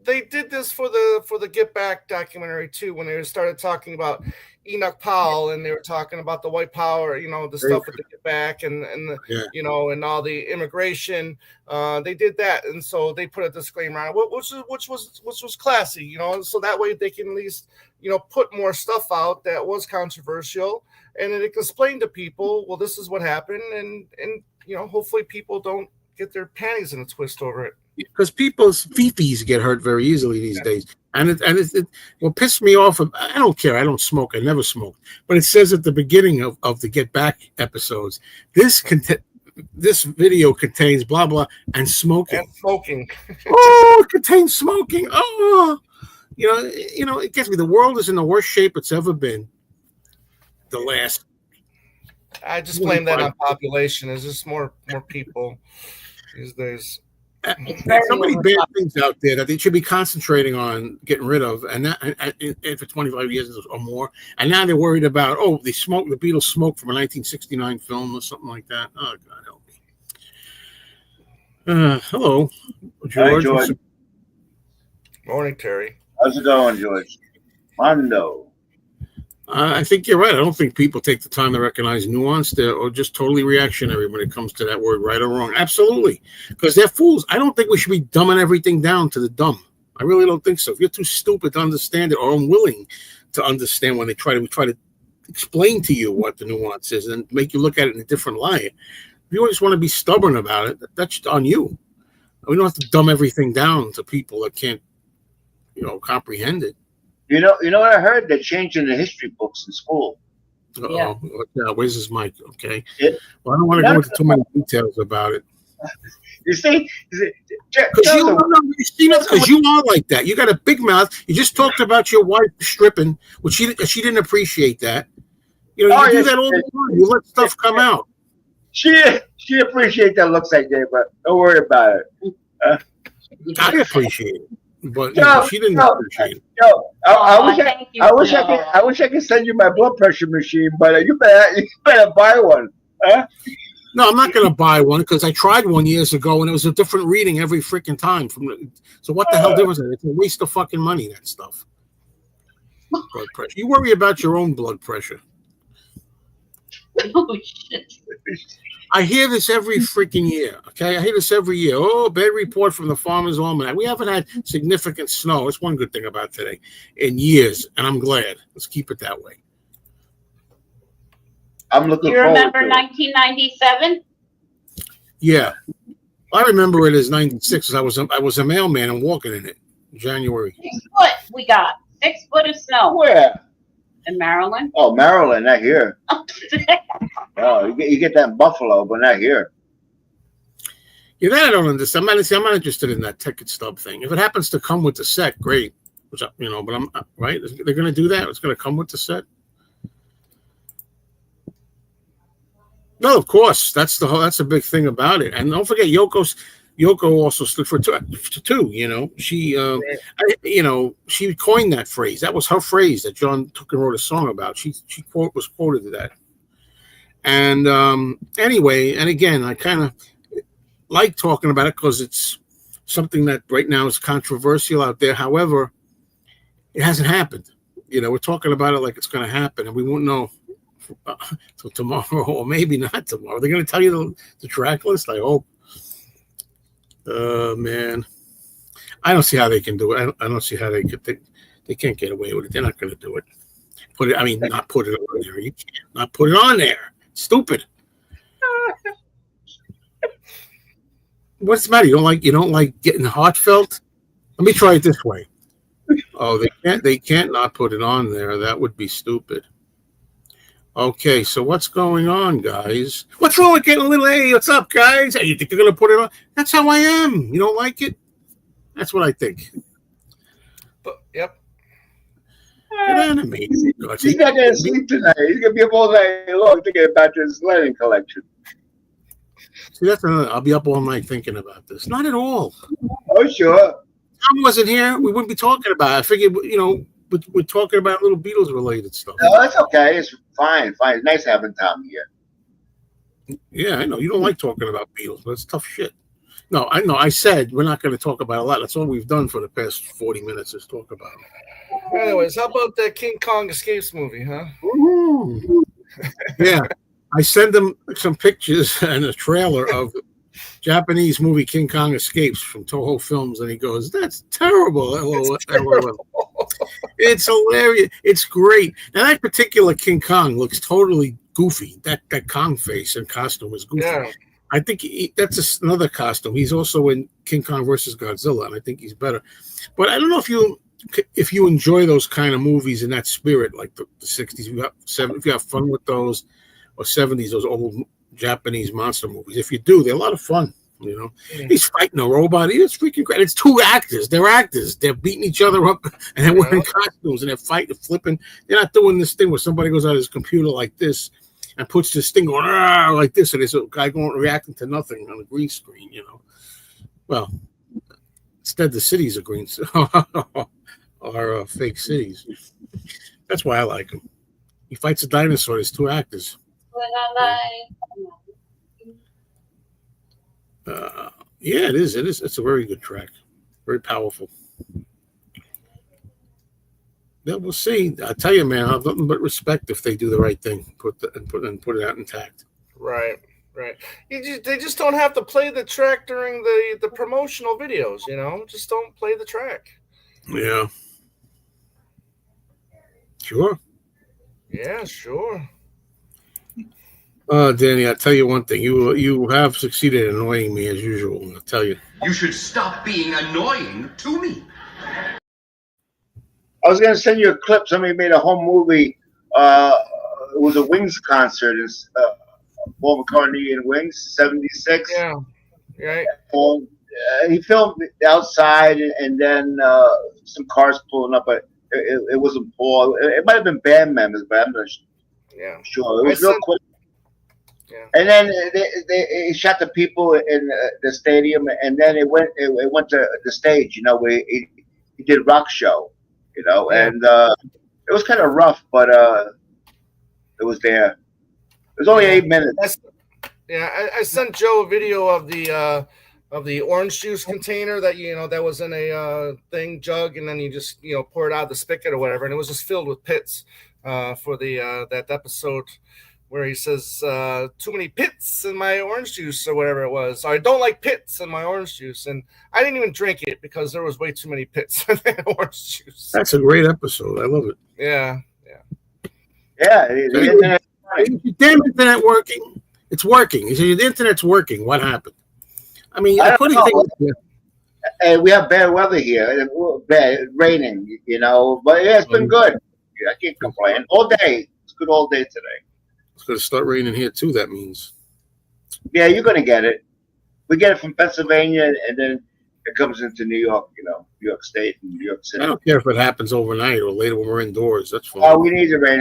They did this for the Get Back documentary too, when they started talking about Enoch Powell, and they were talking about the white power, the stuff with the Get Back and the and all the immigration. They did that, and so they put a disclaimer on it, which was classy, so that way they can at least put more stuff out that was controversial, and it explained to people, well, this is what happened, and hopefully people don't get their panties in a twist over it. Because people's fifis get hurt very easily these days. And it what pissed me off, I don't care. I don't smoke. I never smoked. But it says at the beginning of the Get Back episodes, this video contains blah, blah, and smoking. Oh, it contains smoking. Oh, it gets me. The world is in the worst shape it's ever been. The last. I just blame that on population. There's just more people these days. So many bad things out there that they should be concentrating on getting rid of, and for 25 years or more. And now they're worried about the Beatles smoked from a 1969 film or something like that. Oh, God help me. Hello, George. Hi, George. Morning, Terry. How's it going, George? Mondo. I think you're right. I don't think people take the time to recognize nuance or just totally reactionary when it comes to that word, right or wrong. Absolutely. Because they're fools. I don't think we should be dumbing everything down to the dumb. I really don't think so. If you're too stupid to understand it or unwilling to understand when we try to explain to you what the nuance is and make you look at it in a different light, if you just want to be stubborn about it, that's on you. We don't have to dumb everything down to people that can't, comprehend it. You know what I heard? They're changing the history books in school. Yeah. Where's his mic? Okay. Yeah. Well, I don't want to go into too many details about it. You see, because you are like that. You got a big mouth. You just talked about your wife stripping, which she didn't appreciate that. You know, you do that all the time. You let stuff come out. She appreciates that looks like that, but don't worry about it. I appreciate it, but you know, she didn't appreciate it. I wish I could send you my blood pressure machine, but you better buy one. Huh? No, I'm not going to buy one because I tried one years ago and it was a different reading every freaking time. So what the hell difference is it? It's a waste of fucking money, that stuff. Blood pressure. You worry about your own blood pressure. Oh, shit. I hear this every freaking year. Okay, I hear this every year. Oh, bad report from the Farmer's Almanac. We haven't had significant snow. That's one good thing about today in years, and I'm glad. Let's keep it that way. I'm looking. You remember 1997? Yeah, I remember it as 96. I was a mailman and walking in it. January. 6 foot. We got 6 foot of snow. Where? In Maryland. Oh, Maryland, not here. Oh, you get that in Buffalo, but not here. Yeah, that I don't understand. I'm not interested in that ticket stub thing. If it happens to come with the set, great. Which you know, but I'm right. They're going to do that. It's going to come with the set. No, of course. That's a big thing about it. And don't forget, Yoko also stood for two. You know, she she coined that phrase. That was her phrase that John took and wrote a song about. She was quoted to that. And anyway, and again, I kind of like talking about it because it's something that right now is controversial out there. However, it hasn't happened. You know, we're talking about it like it's going to happen, and we won't know till tomorrow, or maybe not tomorrow. They're going to tell you the track list. I hope. Man, I don't see how they can do it. I don't see how they could. They can't get away with it. They're not going to do it. Not put it on there. You can't not put it on there. Stupid. What's the matter? You don't like getting heartfelt? Let me try it this way. Oh, they can't not put it on there. That would be stupid. Okay, so what's going on, guys? What's wrong with getting a little, hey, what's up, guys? Hey, you think they're going to put it on? That's how I am. You don't like it? That's what I think. But, yep. He's not going to sleep tonight. He's going to be up all night long thinking about his Lennon collection. See, that's another. I'll be up all night thinking about this. Not at all. Oh, sure. Tom wasn't here. We wouldn't be talking about it. I figured, we're talking about little Beatles-related stuff. No, that's okay. It's fine. It's nice having Tom here. Yeah, I know. You don't like talking about Beatles, but it's tough shit. No, I know. I said we're not going to talk about a lot. That's all we've done for the past 40 minutes is talk about it. Anyways, how about that King Kong Escapes movie, huh? Yeah. I send them some pictures and a trailer of Japanese movie King Kong Escapes from Toho Films, and he goes, "That's terrible." It's hilarious. It's great. Now that particular King Kong looks totally goofy. That Kong face and costume is goofy. Yeah. I think that's another costume. He's also in King Kong versus Godzilla, and I think he's better. But I don't know if you enjoy those kind of movies in that spirit, like the 60s, if you have fun with those, or 70s, those old Japanese monster movies. If you do, they're a lot of fun. You know, He's fighting a robot. It's freaking great. It's two actors. They're actors. They're beating each other up, and they're wearing costumes, and they're fighting, flipping. They're not doing this thing where somebody goes out his computer like this and puts this thing going like this, and there's a guy reacting to nothing on the green screen. Well, instead the cities are green are fake cities. That's why I like him. He fights a dinosaur. There's two actors. Yeah, it is. It's a very good track. Very powerful. Yeah, we'll see. I tell you, man, I have nothing but respect if they do the right thing, put it out intact. Right. They just don't have to play the track during the promotional videos. Just don't play the track. Yeah. Sure. Yeah, sure. Danny, I'll tell you one thing. You have succeeded in annoying me as usual. I'll tell you. You should stop being annoying to me. I was going to send you a clip. Somebody made a home movie. It was a Wings concert. It's Paul McCartney and Wings, 76. Yeah. right? He filmed outside, and then some cars pulling up, but it wasn't Paul. It might have been band members, but I'm not sure. It was real quick. Yeah. And then they shot the people in the stadium, and then it went to the stage, you know, where he did rock show, you know, and it was kind of rough, but it was there. It was only 8 minutes. I sent Joe a video of the orange juice container that was in a jug, and then you just pour it out of the spigot or whatever, and it was just filled with pits for the that episode where he says too many pits in my orange juice or whatever it was. I don't like pits in my orange juice, and I didn't even drink it because there was way too many pits in that orange juice. That's a great episode. I love it. Yeah. Damn internet working. It's working. You see, the internet's working. What happened? I mean, and we have bad weather here. Bad raining, you know, but yeah, it's been good. I can't complain. All day. It's good all day today. It's going to start raining here too. That means. Yeah, you're going to get it. We get it from Pennsylvania, and then it comes into New York. You know, New York State and New York City. I don't care if it happens overnight or later when we're indoors. That's fine. Oh, we need the rain.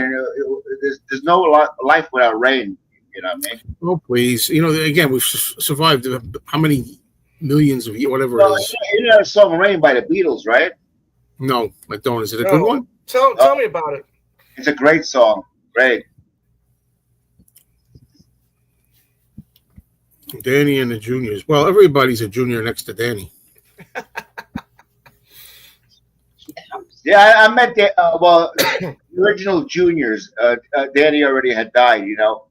There's no life without rain. You know what I mean? Oh, please. You know, again, we've survived how many millions of years, whatever it is. You know the song Rain by the Beatles, right? No, I don't. Is it a good one? Tell me about it. It's a great song. Great. Danny and the Juniors. Well, everybody's a junior next to Danny. Yeah, I met the original juniors. Danny already had died, you know,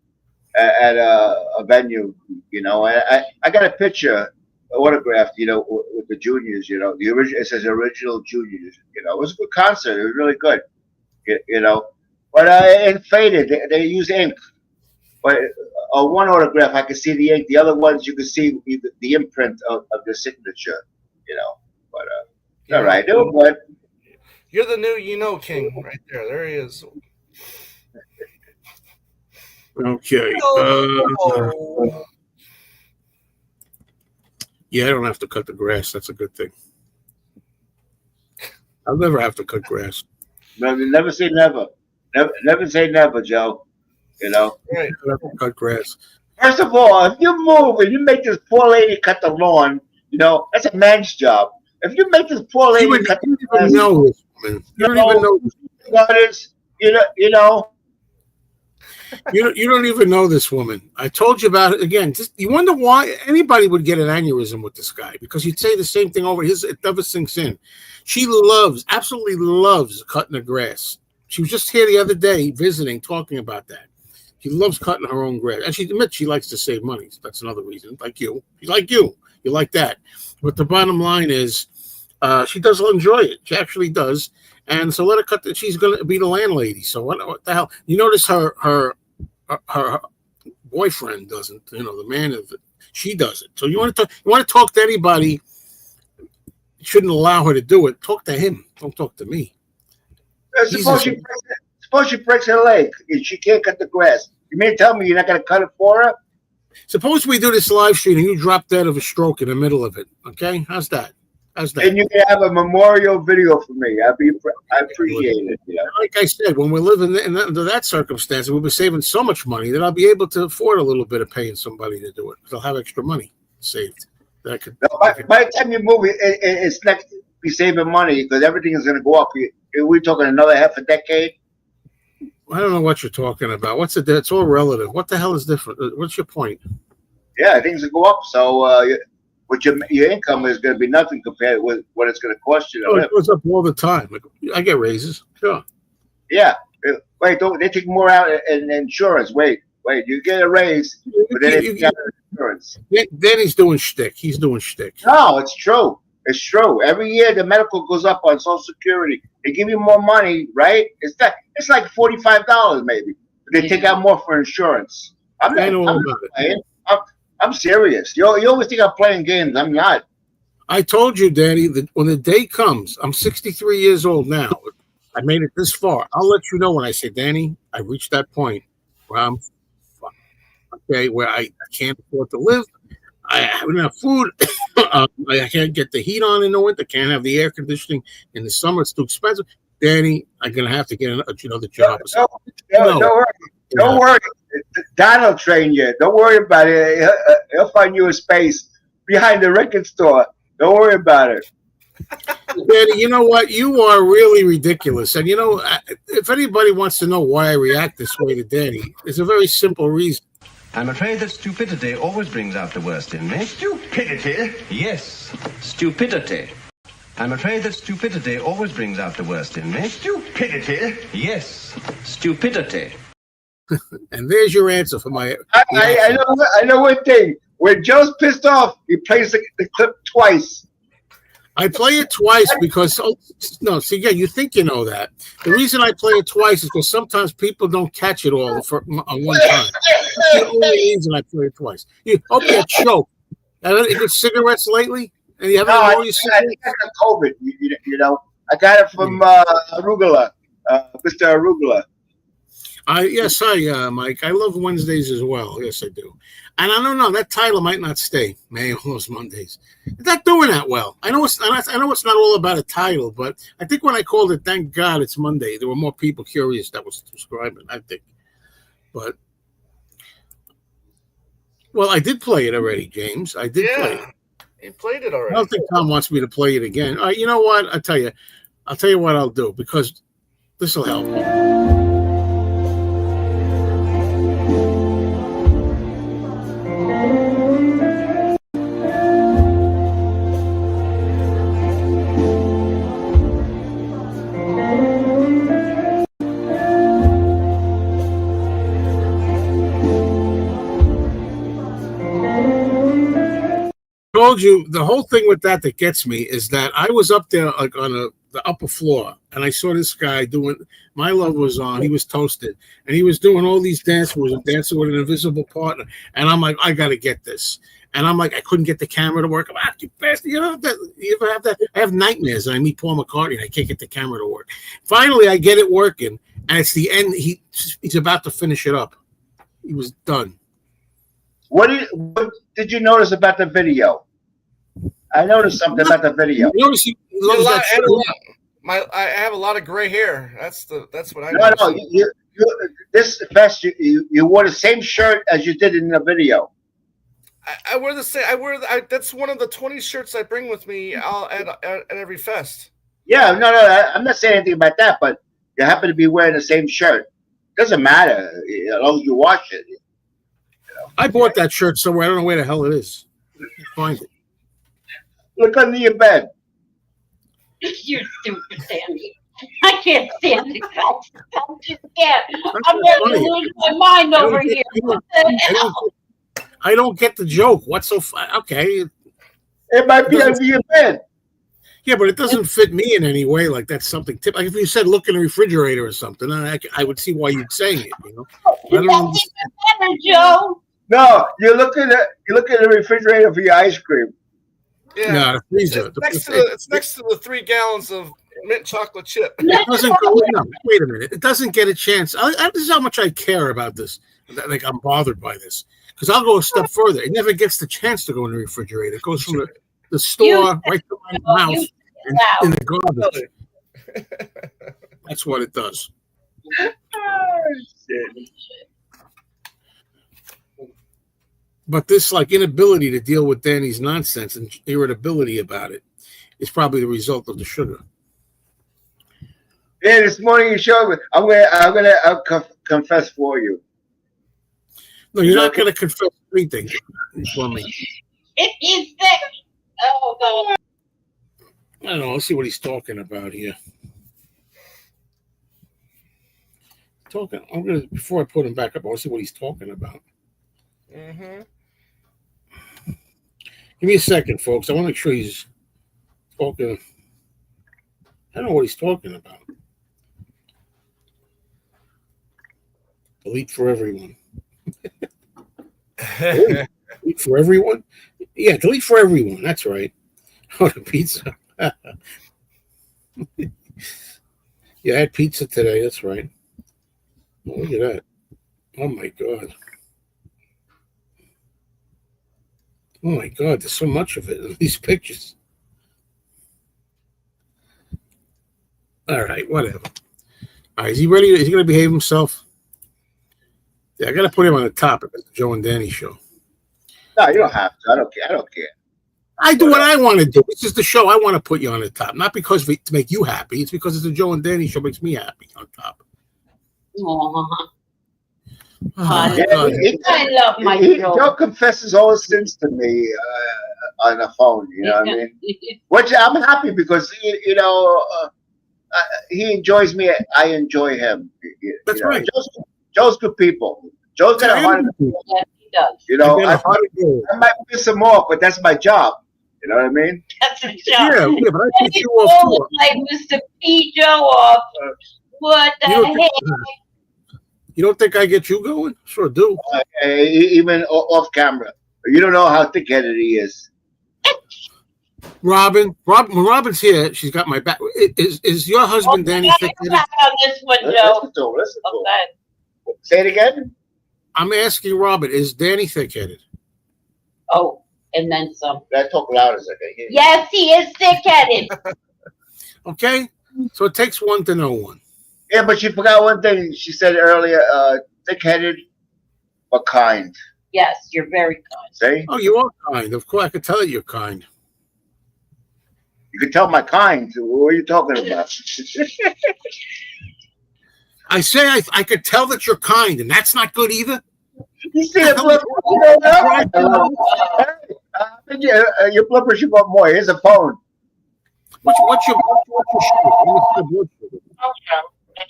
at a venue, you know. I got a picture, autographed, you know, with the juniors, you know. It says original juniors, you know. It was a good concert. It was really good, you know. But it faded. They used ink. But one autograph, I could see the ink. The other ones, you could see the imprint of the signature, you know. But all right, it was good. You're the new king right there. There he is. Okay. Yeah, I don't have to cut the grass. That's a good thing. I'll never have to cut grass. Never say never. Never say never, Joe. You know? Right. Cut grass. First of all, if you move and you make this poor lady cut the lawn, you know, that's a man's job. If you make this poor lady cut the grass, you don't even know. You know. You don't even know this woman. I told you about it again. You wonder why anybody would get an aneurysm with this guy, because you'd say the same thing over his. It never sinks in. She absolutely loves cutting the grass. She was just here the other day visiting, talking about that. She loves cutting her own grass, and she admits she likes to save money. That's another reason. Like you, you like that. But the bottom line is, she does enjoy it. She actually does. And so let her cut. She's going to be the landlady. So what the hell? You notice her boyfriend doesn't. You know, the man of it. She does it. So you want to talk to anybody? Shouldn't allow her to do it. Talk to him. Don't talk to me. Suppose she breaks her leg and she can't cut the grass. You mean to tell me you're not going to cut it for her? Suppose we do this live stream and you drop dead of a stroke in the middle of it. Okay, how's that? And you can have a memorial video for me. I appreciate it. You know? Like I said, when we're living under that circumstance, we'll be saving so much money that I'll be able to afford a little bit of paying somebody to do it, because I'll have extra money saved. By the time you move, it's not be saving money, because everything is going to go up. We're talking another half a decade. I don't know what you're talking about. It's all relative. What the hell is different? What's your point? Yeah, things will go up. So with your income is going to be nothing compared with what it's going to cost you to live. It goes up all the time. I get raises. Sure. Yeah. Wait, they take more out in insurance. Wait, you get a raise, but then you got insurance. Then he's doing shtick. He's doing shtick. No, it's true. It's true. Every year the medical goes up on Social Security. They give you more money, right? It's like $45 maybe. They take out more for insurance. I'm serious. You always think I'm playing games. I'm not. I told you, Danny, that when the day comes, I'm 63 years old now. I made it this far. I'll let you know when I say, Danny, I reached that point where I'm where I can't afford to live. I have enough food. I can't get the heat on in the winter. Can't have the air conditioning in the summer. It's too expensive. Danny, I'm gonna have to get another job. Don't worry. Don't worry. Don will train you. Don't worry about it. He'll find you a space behind the record store. Don't worry about it. Danny, you know what? You are really ridiculous. And if anybody wants to know why I react this way to Danny, it's a very simple reason. I'm afraid that stupidity always brings out the worst in me. Stupidity? Yes, stupidity. I'm afraid that stupidity always brings out the worst in me. Stupidity? Yes, stupidity. And there's your answer for my. I know one thing. When Joe's pissed off, he plays the clip twice. I play it twice because you think you know that. The reason I play it twice is because sometimes people don't catch it all on one time. That's the only reason I play it twice. You hope you choke. Any good cigarettes lately? And you haven't I got COVID. I got it from Arugula, Mr. Arugula. Yes, Mike. I love Wednesdays as well. Yes, I do. And I don't know, that title might not stay. May those Mondays. It's not doing that well. I know it's not all about a title, but I think when I called it "Thank God It's Monday," there were more people curious that was subscribing. I think, but I did play it already, James. I did play it. You played it already. I don't think Tom wants me to play it again. All right, you know what? I'll tell you what I'll do because this will help me. Told you the whole thing with that gets me is that I was up there like on the upper floor and I saw this guy doing My Love Was On. He was toasted and he was doing all these dances, dancing with an invisible partner. And I'm like, I got to get this. And I'm like, I couldn't get the camera to work. I'm you bastard. You ever have that? I have nightmares and I meet Paul McCartney and I can't get the camera to work. Finally, I get it working and it's the end. He's about to finish it up. He was done. What did you notice about the video? I noticed something about the video. You notice he loves that show. I have a lot of gray hair. That's what I. No. This fest, you wore the same shirt as you did in the video. I wear the same. That's one of the 20 shirts I bring with me at every fest. Yeah, no. I'm not saying anything about that, but you happen to be wearing the same shirt. Doesn't matter as long as you wash it. I bought that shirt somewhere. I don't know where the hell it is. Find it. Look under your bed. You're stupid, Sandy. I can't stand it. I just can't. I'm ready to lose my mind over here. What the hell? I don't get the joke. What's so funny? Okay. It might be under your bed. Yeah, but it doesn't fit me in any way. Like that's something. Like if you said look in the refrigerator or something, I would see why you'd say it. I don't understand. Better, Joe. No, you look at the refrigerator for your ice cream. Yeah, no, the freezer. It's next to the 3 gallons of mint chocolate chip. It doesn't go. No, wait a minute. It doesn't get a chance. This is how much I care about this. Like I'm bothered by this because I'll go a step further. It never gets the chance to go in the refrigerator. It goes from the store right to my mouth in the garbage. That's what it does. But this inability to deal with Danny's nonsense and irritability about it is probably the result of the sugar. Yeah, this morning you showed me. I'm gonna confess for you. No, you're not gonna confess anything for me. If he's sick. Oh God. I don't know. Let's see what he's talking about here. Before I put him back up, I want to see what he's talking about. Mm-hmm. Give me a second, folks. I want to make sure he's talking. I don't know what he's talking about. Delete for everyone. Delete for everyone? Yeah, delete for everyone. That's right. Oh, the pizza. Yeah, I had pizza today. That's right. Oh, look at that. Oh, my God. Oh my God, there's so much of it in these pictures. All right, whatever. All right, is he ready? Is he going to behave himself? Yeah, I got to put him on the top of the Joe and Danny show. No, you don't have to. I don't care. I don't care. I do what I want to do. This is the show. I want to put you on the top, not because to make you happy. It's because it's a Joe and Danny show makes me happy on top. Aww. Oh, Yeah, God. I love my Joe Joe. confesses all his sins to me on the phone. You know what I mean? Which I'm happy because he enjoys me. I enjoy him. That's right. Joe's good people. Joe's got a heart. Yes, he does. You know, I I might piss him off, but that's my job. You know what I mean? That's a job. Yeah, but I piss you Always off too. like Mr. P. Joe off. What the heck? You don't think I get you going? Sure do. Even off camera. You don't know how thick-headed he is. When Robin's here, she's got my back. Is your husband Danny thick-headed? Back on this one, Joe. Listen to him. Listen to him. Okay. Say it again. I'm asking Robin, is Danny thick-headed? Oh, and then some. I talk louder so I can hear you. Yes, he is thick-headed. Okay, so it takes one to know one. Yeah, but she forgot one thing. She said earlier, thick-headed but kind. Yes, you're very kind. See? Oh, you are kind. Of course, I could tell that you're kind. You can tell my kind. What are you talking about? I say I could tell that you're kind, and that's not good either. You see the blipper? Your blipper should go more. Here's a phone. What's your sugar? Let me see the blood sugar. Let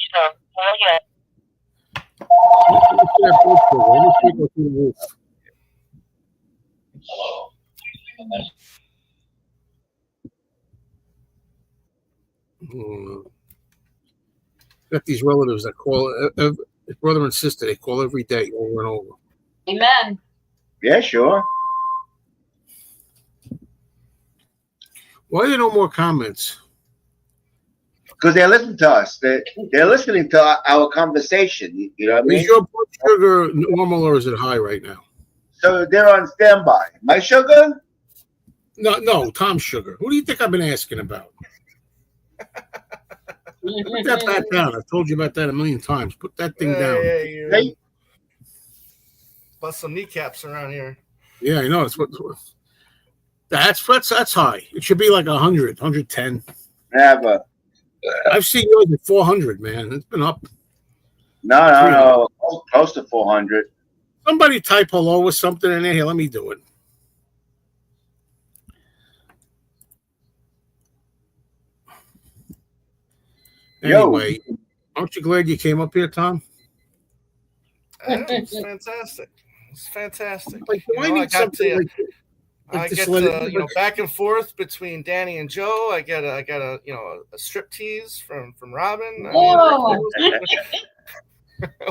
me see that blood sugar. Let me see it go through the roof. Got these relatives that call brother and sister. They call every day, over and over. Amen. Yeah, sure. Why are there no more comments? Because they're listening to us. They're listening to our conversation. You know what I mean? Is your blood sugar normal or is it high right now? So they're on standby. My sugar? No, Tom's sugar. Who do you think I've been asking about? Put that back down. I've told you about that a million times. Put that thing down. Hey. Bust some kneecaps around here. Yeah, I know. That's high. It should be like 100, 110. Never. I've seen yours at 400, man. It's been up. No. Close to 400. Somebody type hello or something in there. Here, let me do it. Anyway, aren't you glad you came up here, Tom? It's fantastic. It's fantastic. Like, I need something like this. I get back and forth between Danny and Joe. I get a strip tease from Robin. Whoa.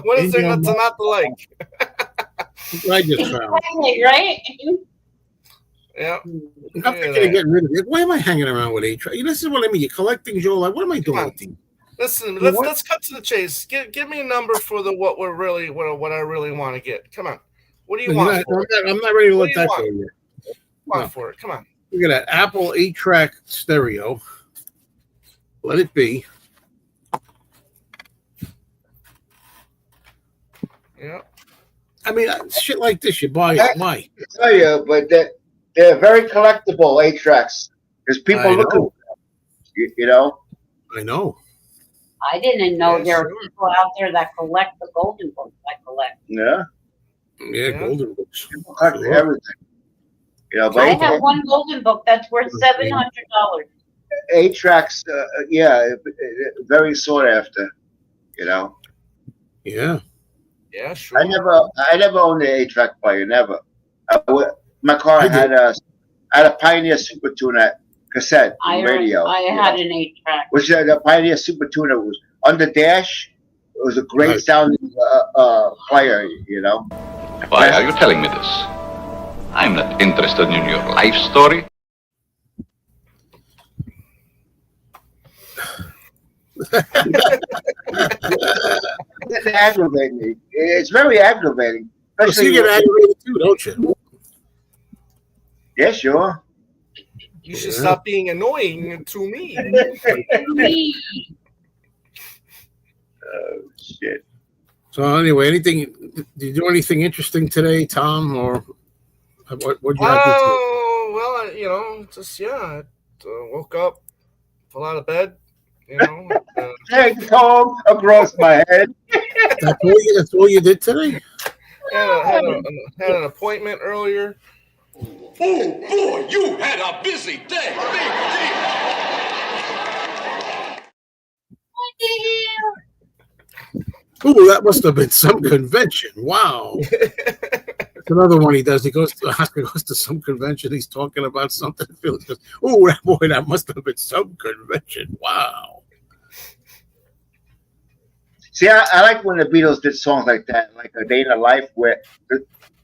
What is there not to like? I just found. Exactly, right? Yeah. I'm thinking of getting rid of it. Why am I hanging around with A-Track? This is what I mean. You're collecting Joe. Like, what am I doing with these? Listen, let's cut to the chase. Give me a number for what I really want to get. Come on. What do you want? I'm not ready to let that go yet. Come on for it. Come on. Look at that Apple 8-track stereo. Let it be. Yeah. I mean, shit like this, you buy it. Why? I tell you, but they're very collectible 8-tracks. Because people look at them, you know? I know. I didn't know there were people out there that collect the golden books I collect. Yeah. Yeah, golden books. People collect everything. You know, but I have one golden book that's worth $700. 8-tracks, very sought after, you know? Yeah. Yeah, sure. I never owned an 8-track player, never. My car had a Pioneer Super Tuner cassette radio. I had an 8-track. Which the Pioneer Super Tuner was on the dash. It was a great sounding player, you know. Why are you telling me this? I'm not interested in your life story. It aggravates me. It's very aggravating. You get aggravated too, don't you? Yeah, sure. You should stop being annoying to me. Oh, shit. So anyway, did you do anything interesting today, Tom, or what you have to do? Oh, well, just I woke up, fell out of bed, Take home across my head. That's all you did today? had an appointment earlier. Oh boy, you had a busy day. Ooh, that must have been some convention. Wow. That's another one he does. He goes to some convention. He's talking about something. Phil goes, "Oh, boy, that must have been some convention." Wow. See, I like when the Beatles did songs like that, like A Day in the Life, where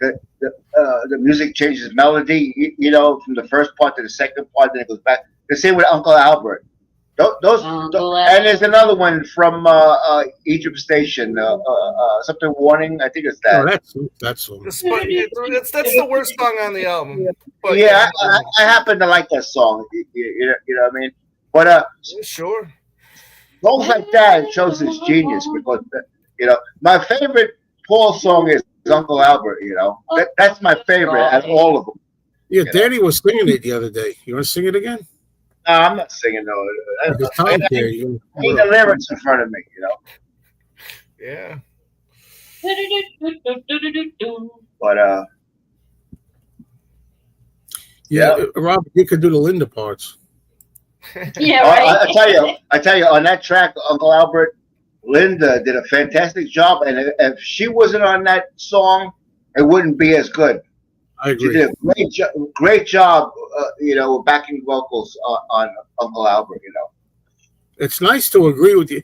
the music changes melody, from the first part to the second part, then it goes back. The same with Uncle Albert. And there's another one from Egypt Station, something warning. I think it's that. Oh, that's one. That's the worst song on the album. But Yeah, I happen to like that song. You know what I mean? But sure. songs like that shows his genius because my favorite Paul song is Uncle Albert. That's my favorite out of all of them. Yeah, Danny was singing it the other day. You want to sing it again? No, I'm not singing no. I need the lyrics in front of me. Yeah. But yeah, Rob, you could do the Linda parts. Yeah, right. I tell you, on that track, Uncle Albert, Linda did a fantastic job, and if she wasn't on that song, it wouldn't be as good. I agree. She did a great job, backing vocals on Uncle Albert. It's nice to agree with you.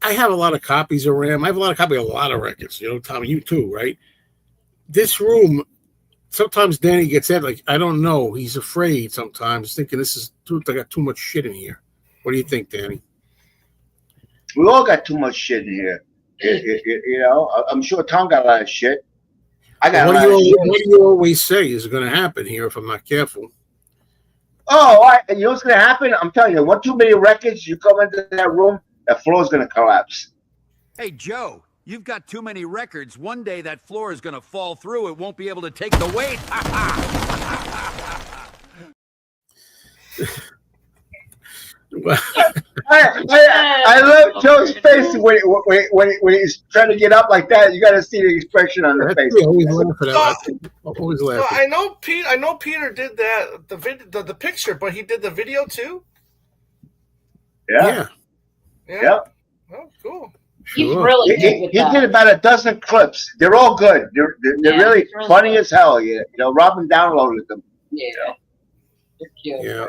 I have a lot of copies of Ram. I have a lot of copies of a lot of records. Tom, you too, right? This room. Sometimes Danny gets at I don't know. He's afraid sometimes, thinking I got too much shit in here. What do you think, Danny? We all got too much shit in here. I'm sure Tom got a lot of shit. I got What do you always say is going to happen here if I'm not careful? Oh, you know what's going to happen? I'm telling you, one too many records, you come into that room, that floor's going to collapse. Hey, Joe. You've got too many records. One day that floor is going to fall through. It won't be able to take the weight. I love Joe's face when he's trying to get up like that. You got to see the expression on the face. Always laughing. I know Peter did that the picture, but he did the video too. Yeah. Oh, cool. He's really good with that. He did about a dozen clips. They're all good. They're really funny good. As hell. Robin downloaded them. Yeah. Yeah.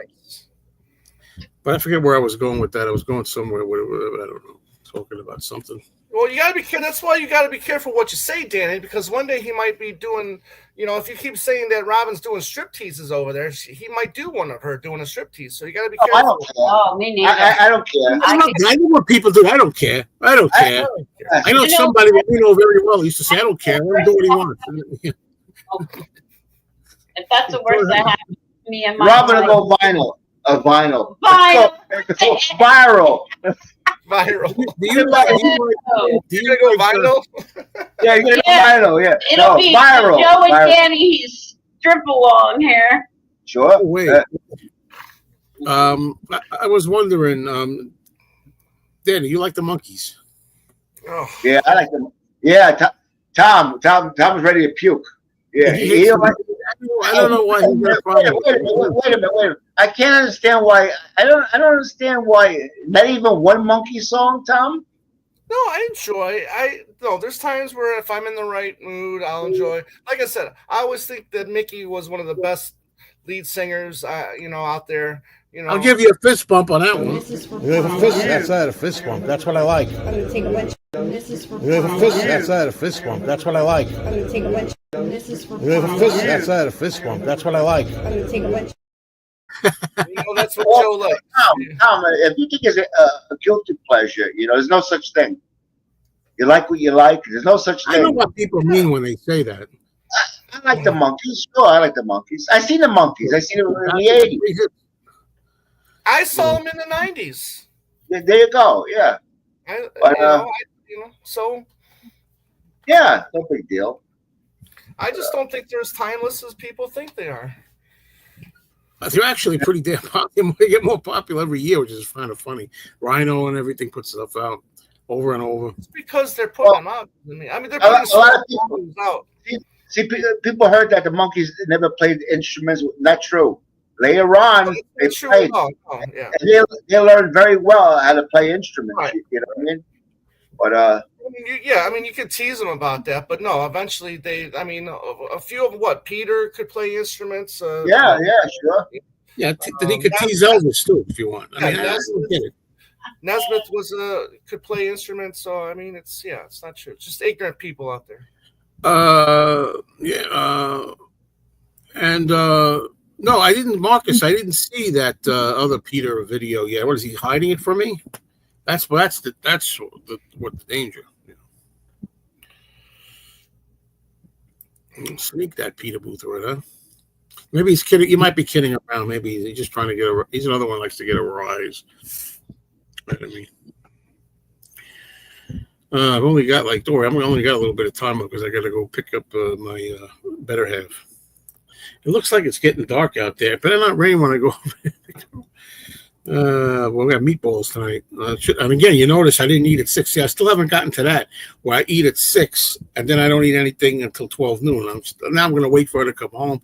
But I forget where I was going with that. I was going somewhere where I don't know, talking about something. Well, you gotta be. That's why you gotta be careful what you say, Danny, because one day he might be doing. If you keep saying that Robin's doing strip teases over there, he might do one of her doing a strip tease. So you gotta be careful. I don't care. Oh, me neither. I don't care. I know what people do. I don't care. I know somebody that we know very well used to say, "I don't care. Let him do what he wants." If that's the worst that happened to me in my Robin life. will go vinyl. Vinyl. Viral. Do you like go vinyl? Yeah, you're gonna go vinyl. Yeah. It'll be viral. Joe and Viral. Danny's strip along here. Sure. Wait. I was wondering, Danny, you like the Monkees? Oh. Yeah, I like them. Yeah, Tom's ready to puke. Yeah, I don't know why. Wait a minute. I can't understand why. I don't understand why. Not even one Monkey song, Tom. No, I enjoy. There's times where if I'm in the right mood, I'll enjoy. Like I said, I always think that Mickey was one of the best lead singers, out there. I'll give you a fist bump on that one. That's a fist bump. That's what I like. That's a fist bump. That's what I like. That's a fist bump. That's what I like. That's what Joe likes. Tom, if you think it's a guilty pleasure, there's no such thing. You like what you like. There's no such thing. I know what people mean when they say that. I like the Monkees. Sure, I like the Monkees. I seen the Monkees. I seen them in the 80s. I saw them in the 90s. Yeah, there you go. Yeah. So. Yeah, no big deal. I just don't think they're as timeless as people think they are. They're actually pretty damn popular. They get more popular every year, which is kind of funny. Rhino and everything puts stuff out over and over. It's because they're putting them out. I mean, they're putting a lot of people out. See, people heard that the Monkees never played instruments. Not true. Later on, they played. They learned very well how to play instruments. Right. You know what I mean? But I mean, you could tease them about that, but no. Eventually, a few of what Peter could play instruments. Sure. Yeah, then he could tease Elvis too, if you want. I get it. Nesmith could play instruments, so I mean, it's not true. It's just ignorant people out there. No, I didn't, Marcus. I didn't see that other Peter video yet. What is he hiding it from me? That's what the danger. Sneak that Peter Boothroyd, huh? Maybe he's kidding. You might be kidding around. Maybe he's just trying to get he's another one who likes to get a rise. You know what I mean? I've only got I've only got a little bit of time because I got to go pick up my better half. It looks like it's getting dark out there. Better not rain when I go. We got meatballs tonight. And again, you notice I didn't eat at 6. See, I still haven't gotten to that where I eat at 6 and then I don't eat anything until 12 noon. Now I'm going to wait for her to come home.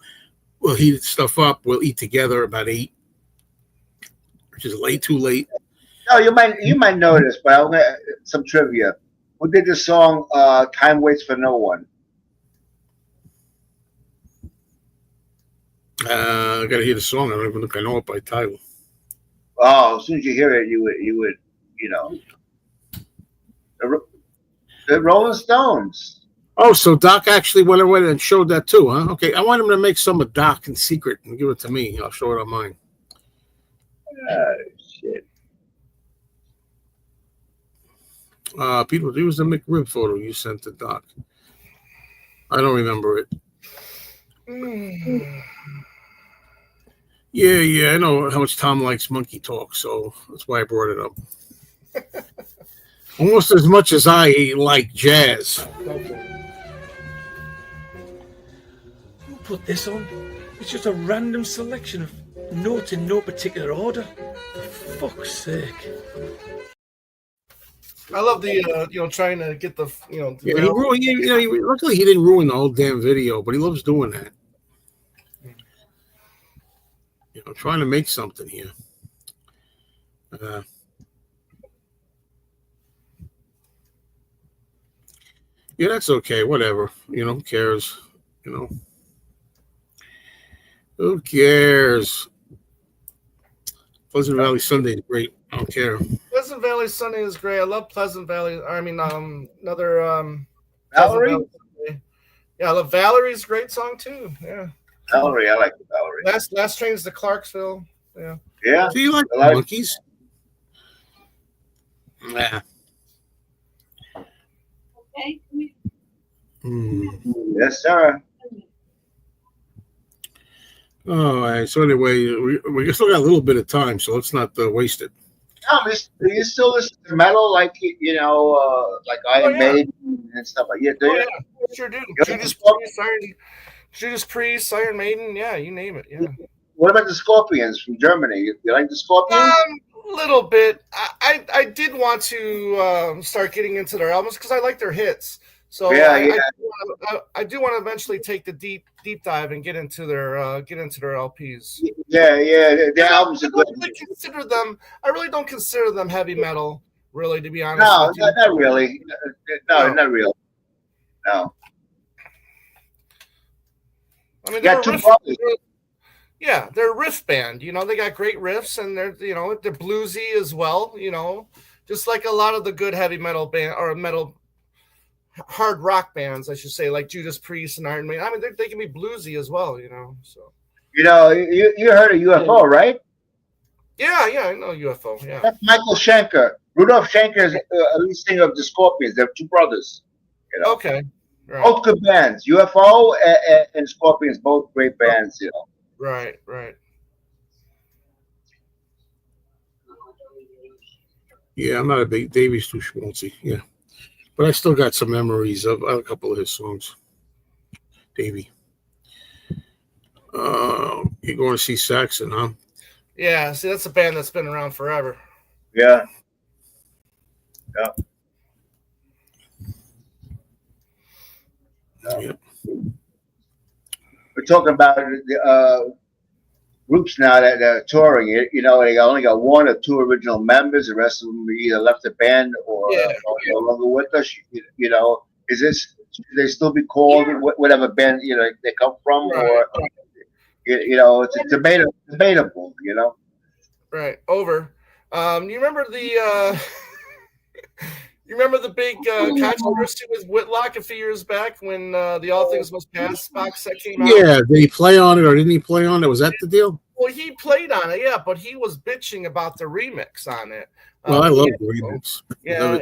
We'll heat stuff up. We'll eat together about 8, which is too late. No, you might notice, but I'll get some trivia. Who did the song "Time Waits for No One"? I got to hear the song. I don't even think I know it by title. Oh, as soon as you hear it, you would, the Rolling Stones. Oh, so Doc actually went away and showed that too, huh? Okay, I want him to make some of Doc in secret and give it to me. I'll show it on mine. Shit. Peter, it was the McRib photo you sent to Doc. I don't remember it. Yeah, I know how much Tom likes monkey talk, so that's why I brought it up. Almost as much as I like jazz. Who put this on? It's just a random selection of notes in no particular order. For fuck's sake. I love the trying to get the luckily he didn't ruin the whole damn video, but he loves doing that. Trying to make something here. Yeah, that's okay. Whatever. Who cares? Who cares? Pleasant Valley Sunday is great. I don't care. Pleasant Valley Sunday is great. I love Pleasant Valley. Another Valerie. Yeah, I love Valerie's great song too. Yeah. Valerie, I like the Valerie. Last train's to Clarksville. Yeah. Yeah. Do you like the monkeys? Yeah. Okay. Yes, sir. All right. So anyway, we still got a little bit of time, so let's not waste it. No, do you still listen to metal like like Iron Maiden and stuff like that? Yeah, sure do. Judas Priest, Iron Maiden, yeah, you name it. Yeah. What about the Scorpions from Germany? You like the Scorpions? A little bit. I did want to start getting into their albums because I like their hits. So I do want to eventually take the deep dive and get into their LPs. Yeah, their albums are good. I really don't consider them heavy metal, really, to be honest. No, not really. No, not really. No. I mean, they're a riff band. They got great riffs, and they're bluesy as well. Just like a lot of the good heavy metal band or metal hard rock bands, I should say, like Judas Priest and Iron Maiden. I mean, they can be bluesy as well. So. You heard of UFO, right? Yeah, I know UFO. Yeah. That's Michael Schenker. Rudolph Schenker is a lead singer of the Scorpions. They're two brothers. Okay. Right. Both good bands. UFO and Scorpions, both great bands. You know. Right. Right. Yeah, I'm not a big Davey's too schmaltzy. Yeah, but I still got some memories of a couple of his songs. Davey. You're going to see Saxon, huh? Yeah. See, that's a band that's been around forever. Yeah. Yeah. Yep. We're talking about groups now that are touring. You know, they only got one or two original members. The rest of them either left the band or are no longer with us. You know, is this? Should they still be called whatever band they come from, or you know, it's debatable. You know. Right. Over. You remember the? You remember the big controversy with Whitlock a few years back when the All Things Must Pass box set came out? Yeah, did he play on it or didn't he play on it? Was that the deal? Well, he played on it, yeah, but he was bitching about the remix on it. Well, I love the remix. Yeah,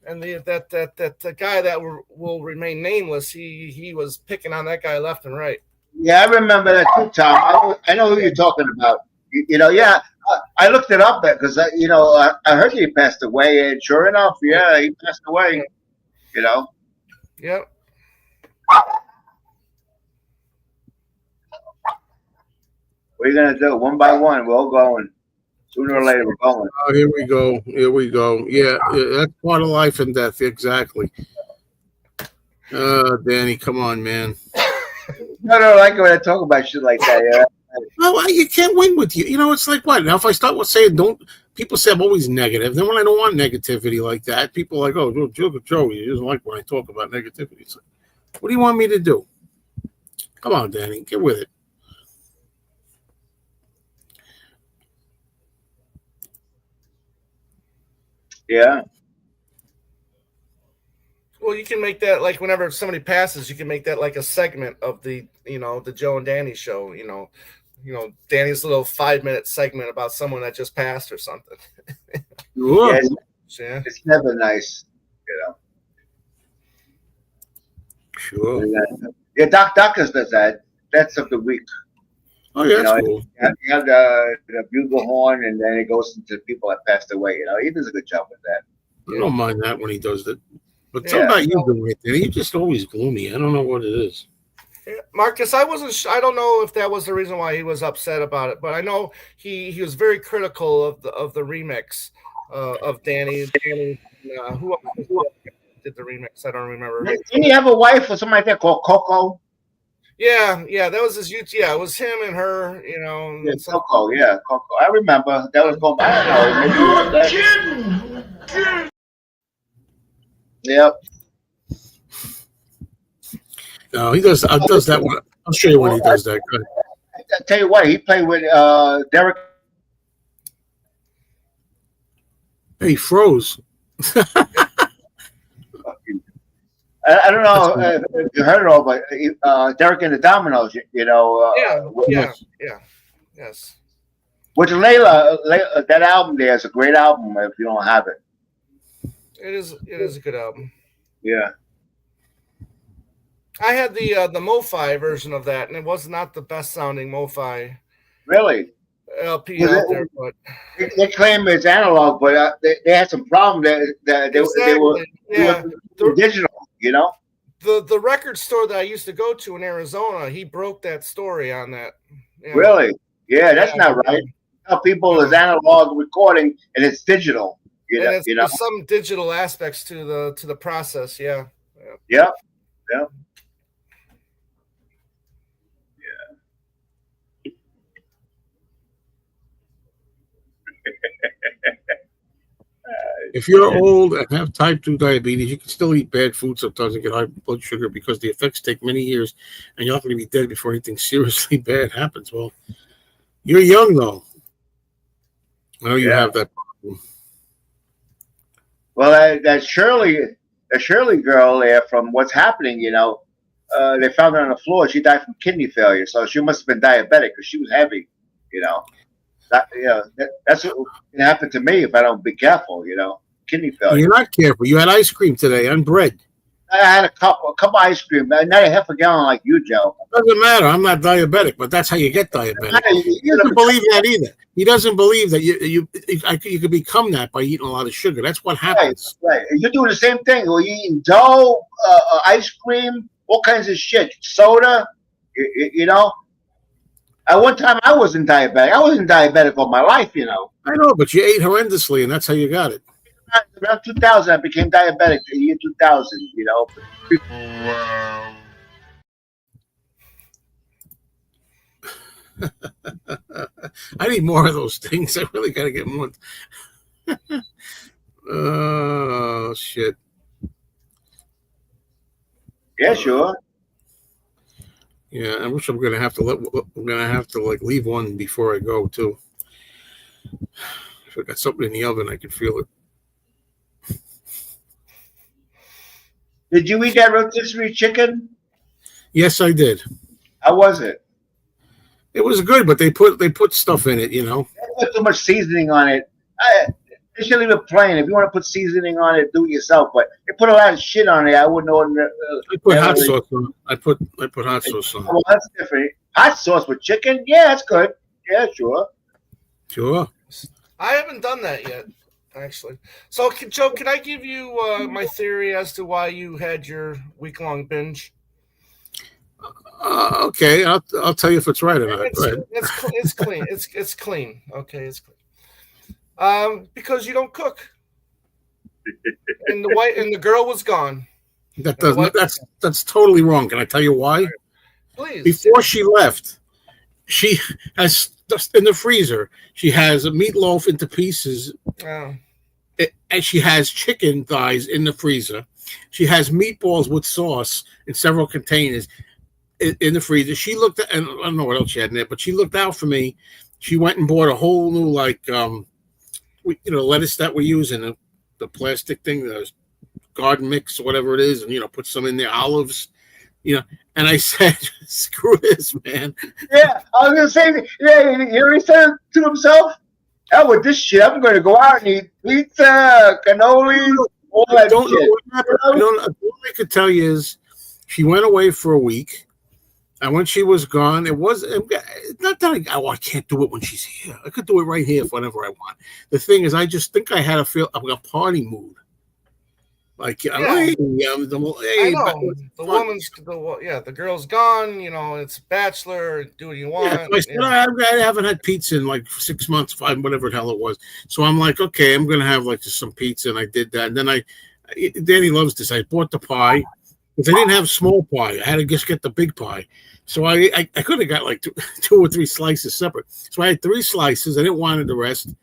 and the guy that will remain nameless, he was picking on that guy left and right. Yeah, I remember that too, Tom. I know who you're talking about. You know, yeah. I looked it up because I heard he passed away, and sure enough, yeah, he passed away. You know. Yep. What are you gonna do? One by one, we're all going. Sooner or later, we're going. Oh, here we go. Here we go. Yeah, that's part of life and death. Exactly. Danny, come on, man. I don't like it when I talk about shit like that. Yeah. Well, you can't win with you. You know, it's like what? Now, if I start with saying people say I'm always negative. Then when I don't want negativity like that, people are like, oh, Joe, he doesn't like when I talk about negativity. It's like, what do you want me to do? Come on, Danny, get with it. Yeah. Well, you can make that like whenever somebody passes, you can make that like a segment of the the Joe and Danny show. Danny's little 5-minute segment about someone that just passed or something. Sure. Yeah, it's never nice, Sure. Yeah, Doctors does that. That's of the week. Oh, yeah, that's cool. You have the bugle horn, and then it goes into people that passed away. He does a good job with that. I don't mind that when he does that. But something about you doing it, Danny, you're just always gloomy. I don't know what it is. Marcus, I don't know if that was the reason why he was upset about it, but I know he was very critical of the remix of Danny. Who else did the remix? I don't remember. Didn't he have a wife or something like that called Coco? Yeah, that was his youth. Yeah, it was him and her. Yeah, Coco. Yeah, Coco. I remember that was called. I don't know. Maybe Yep. No, he does that one. I'll show you when he does that. Good. I tell you what, he played with Derek. Hey, he froze. I don't know if you heard it all, but Derek and the Dominoes, Yes. Which Layla, that album there is a great album if you don't have it. It is a good album. Yeah. I had the MoFi version of that, and it was not the best sounding MoFi. Really? LP out there, but they claim it's analog, but they had some problem that they were digital. The record store that I used to go to in Arizona, he broke that story on that. Yeah. Really? Yeah, that's not right. Tell people is analog recording and it's digital. There's some digital aspects to the process. Yeah. Yeah. If you're old and have type 2 diabetes, you can still eat bad food sometimes and get high blood sugar because the effects take many years and you're not going to be dead before anything seriously bad happens. Well, you're young, though. I know you have that problem. Well, that Shirley girl there from What's Happening, they found her on the floor. She died from kidney failure, so she must have been diabetic because she was heavy, That's what can happen to me if I don't be careful, kidney failure. You're not careful. You had ice cream today and bread. I had a cup of ice cream, not a half a gallon like you, Joe. Doesn't matter. I'm not diabetic, but that's how you get diabetic. He doesn't believe that either. He doesn't believe that you could become that by eating a lot of sugar. That's what happens. Right. You're doing the same thing. You're eating dough, ice cream, all kinds of shit, soda. You know. At one time, I wasn't diabetic. I wasn't diabetic all my life, you know. I know, but you ate horrendously, and that's how you got it. Around 2000, I became diabetic. The year 2000, you know. Wow. I need more of those things. I really got to get more. Oh shit. Yeah, sure. Yeah, I wish I'm gonna have to like leave one before I go too. If I got something in the oven, I can feel it. Did you eat that rotisserie chicken? Yes, I did. How was it? It was good, but they put stuff in it, you know. They put too much seasoning on it. They should leave it plain. If you want to put seasoning on it, do it yourself. But they put a lot of shit on it. I wouldn't know. I put hot sauce on it. I put hot sauce on it. Well, that's different. Hot sauce with chicken? Yeah, that's good. Yeah, sure. Sure. I haven't done that yet, actually. So, Joe, can I give you my theory as to why you had your week-long binge? Okay, I'll tell you if it's right or not. It's clean. It's clean. Okay, it's clean. Because you don't cook, and the girl was gone. That's totally wrong. Can I tell you why? Please. Before she left, she has just in the freezer. She has a meatloaf into pieces, and she has chicken thighs in the freezer. She has meatballs with sauce in several containers in the freezer. She looked at, and I don't know what else she had in there, but she looked out for me. She went and bought a whole new lettuce that we're using, the plastic thing, the garden mix or whatever it is, and put some in there, olives, And I said, "Screw this, man." Yeah, I was gonna say, yeah, he said to himself, "Hell with this shit, I'm gonna go out and eat pizza, cannoli, all that shit." All I could tell you is, she went away for a week. And when she was gone, it was not that I can't do it when she's here. I could do it right here whenever I want. The thing is, I just think I had a party mood. Like, I know. The girl's gone. It's bachelor. Do what you want. I haven't had pizza in like 6 months, 5, whatever the hell it was. So I'm like, okay, I'm gonna have like just some pizza, and I did that. And then Danny loves this. I bought the pie. Because I didn't have small pie. I had to just get the big pie. So I could have got like two or three slices separate. So I had 3 slices. I didn't want the rest.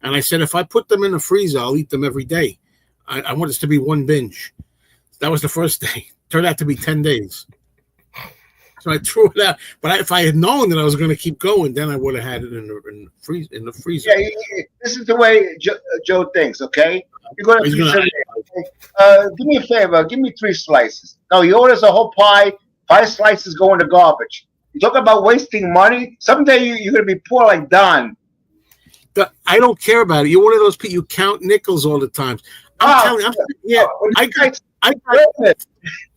And I said, if I put them in the freezer, I'll eat them every day. I want this to be one binge. That was the first day. Turned out to be 10 days. So I threw it out. But if I had known that I was going to keep going, then I would have had it in the freezer. Yeah, this is the way Joe thinks, okay? You're going to give me a favor. Give me 3 slices. No, he orders a whole pie. 5 slices go in the garbage. You talk about wasting money? Someday you're going to be poor like Don. I don't care about it. You're one of those people, you count nickels all the time. I'm telling you,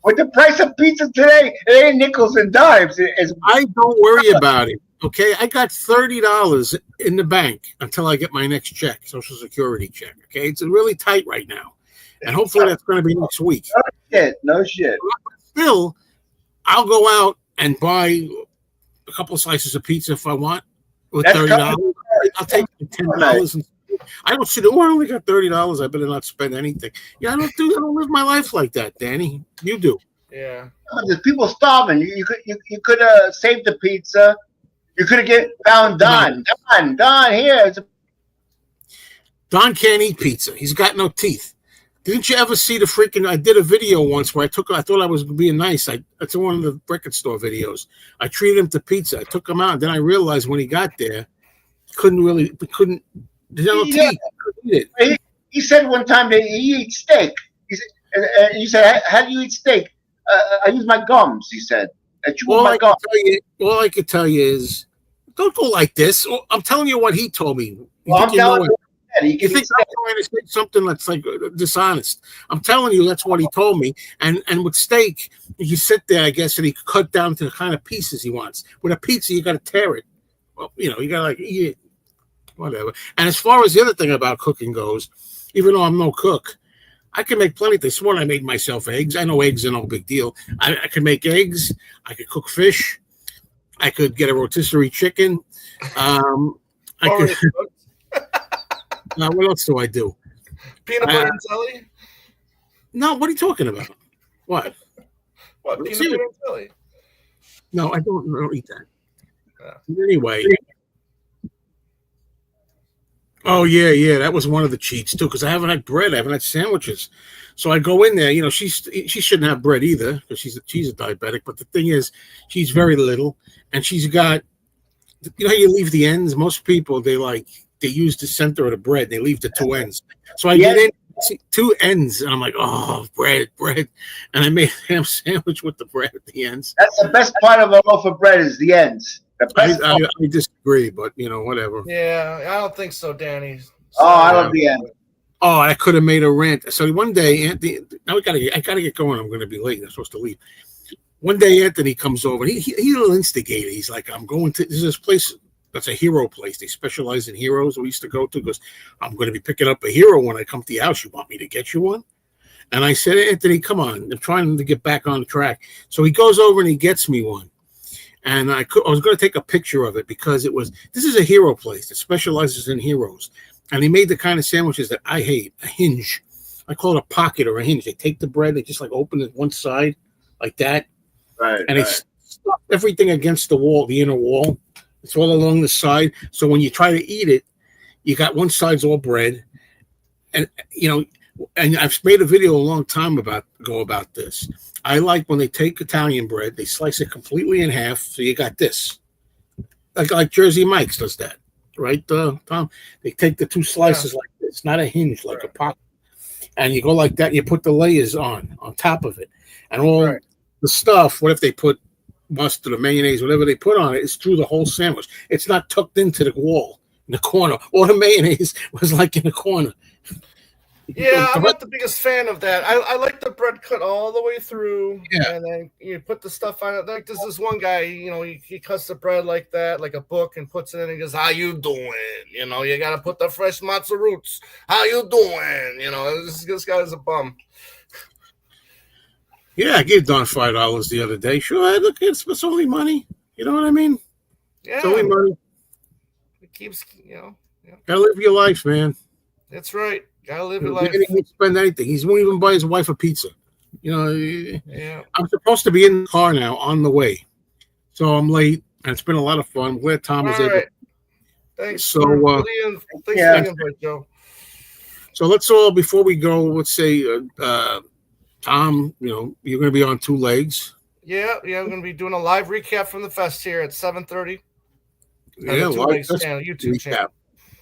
with the price of pizza today, it ain't nickels and dimes. I don't worry about it. Okay, I got $30 in the bank until I get my next check, Social Security check. Okay, it's really tight right now, and hopefully that's going to be next week. No shit. Still, I'll go out and buy a couple of slices of pizza if I want with $30. I'll take $10 and. I don't see. I only got $30. I better not spend anything. I don't live my life like that, Danny. You do. Yeah. There's people starving. You could have saved the pizza. You could have found Don. Don here. Don can't eat pizza. He's got no teeth. Didn't you ever see the freaking? I did a video once where I thought I was being nice. That's one of the record store videos. I treated him to pizza. I took him out. And then I realized when he got there, he couldn't. He said one time that he eats steak. He said, "How do you eat steak?" I use my gums. He said, all I can tell you is, don't go like this. I'm telling you what he told me. Well, I'm telling you, You think I'm trying to say something that's like dishonest? I'm telling you, that's what he told me. And with steak, you sit there, I guess, and he cut down to the kind of pieces he wants. With a pizza, you got to tear it. Well, you got to like eat it, whatever. And as far as the other thing about cooking goes, even though I'm no cook, I can make plenty of things. One, I made myself eggs. I know eggs are no big deal. I can make eggs. I could cook fish. I could get a rotisserie chicken. I could. What else do I do? Peanut butter and jelly? No, what are you talking about? What? What, peanut butter and jelly? No, I don't eat that. Anyway. Oh, yeah. That was one of the cheats, too, because I haven't had bread. I haven't had sandwiches. So I go in there. She shouldn't have bread either because she's a diabetic. But the thing is, she's very little, and she's got, how you leave the ends? Most people, they use the center of the bread. They leave the two ends. So I get in, see, two ends, and I'm like, oh, bread. And I made a ham sandwich with the bread at the ends. That's the best part of a loaf of bread is the ends. I disagree, but whatever. Yeah, I don't think so, Danny. I love the end. Oh, I could have made a rant. So one day, Anthony, I gotta get going. I'm going to be late. I'm supposed to leave. One day, Anthony comes over. And he's a little instigator. He's like, I'm going to this place that's a hero place. They specialize in heroes. We used to go to because I'm going to be picking up a hero when I come to your house. You want me to get you one? And I said, Anthony, come on. I'm trying to get back on the track. So he goes over and he gets me one. And I was going to take a picture of it because this is a hero place that specializes in heroes. And he made the kind of sandwiches that I hate, a hinge. I call it a pocket or a hinge. They take the bread, they just like open it one side like that. Right. And they stuff everything against the wall, the inner wall. It's all along the side. So when you try to eat it, you got one side's all bread. And, and I've made a video a long time ago about this. I like when they take Italian bread, they slice it completely in half. So you got this. Like Jersey Mike's does that. Right, Tom? They take the two slices like this, not a hinge, like a pocket. And you go like that, and you put the layers on top of it. And all the stuff, what if they put mustard or mayonnaise, whatever they put on it, is through the whole sandwich. It's not tucked into the wall, in the corner. Or the mayonnaise was like in the corner. Yeah, I'm not the biggest fan of that. I like the bread cut all the way through, and then you put the stuff on it. Like there's this one guy, he cuts the bread like that, like a book, and puts it in. And he goes, "How you doing? You got to put the fresh matzo roots. How you doing? This guy's a bum." Yeah, I gave Don $5 the other day. Sure, look, it's only money. You know what I mean? Yeah, it's only money. It keeps, Gotta live your life, man. That's right. Gotta live your life. He won't spend anything. He won't even buy his wife a pizza. Yeah. I'm supposed to be in the car now on the way. So I'm late, and it's been a lot of fun. I'm glad Tom was able. Thanks. So, thanks for the invite, Joe. So let's all, before we go, let's say, Tom, you're going to be on two legs. Yeah, I'm going to be doing a live recap from the fest here at 7:30. Yeah, live YouTube channel.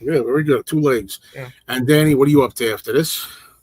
Yeah, very good. Two legs. Yeah. And Danny, what are you up to after this?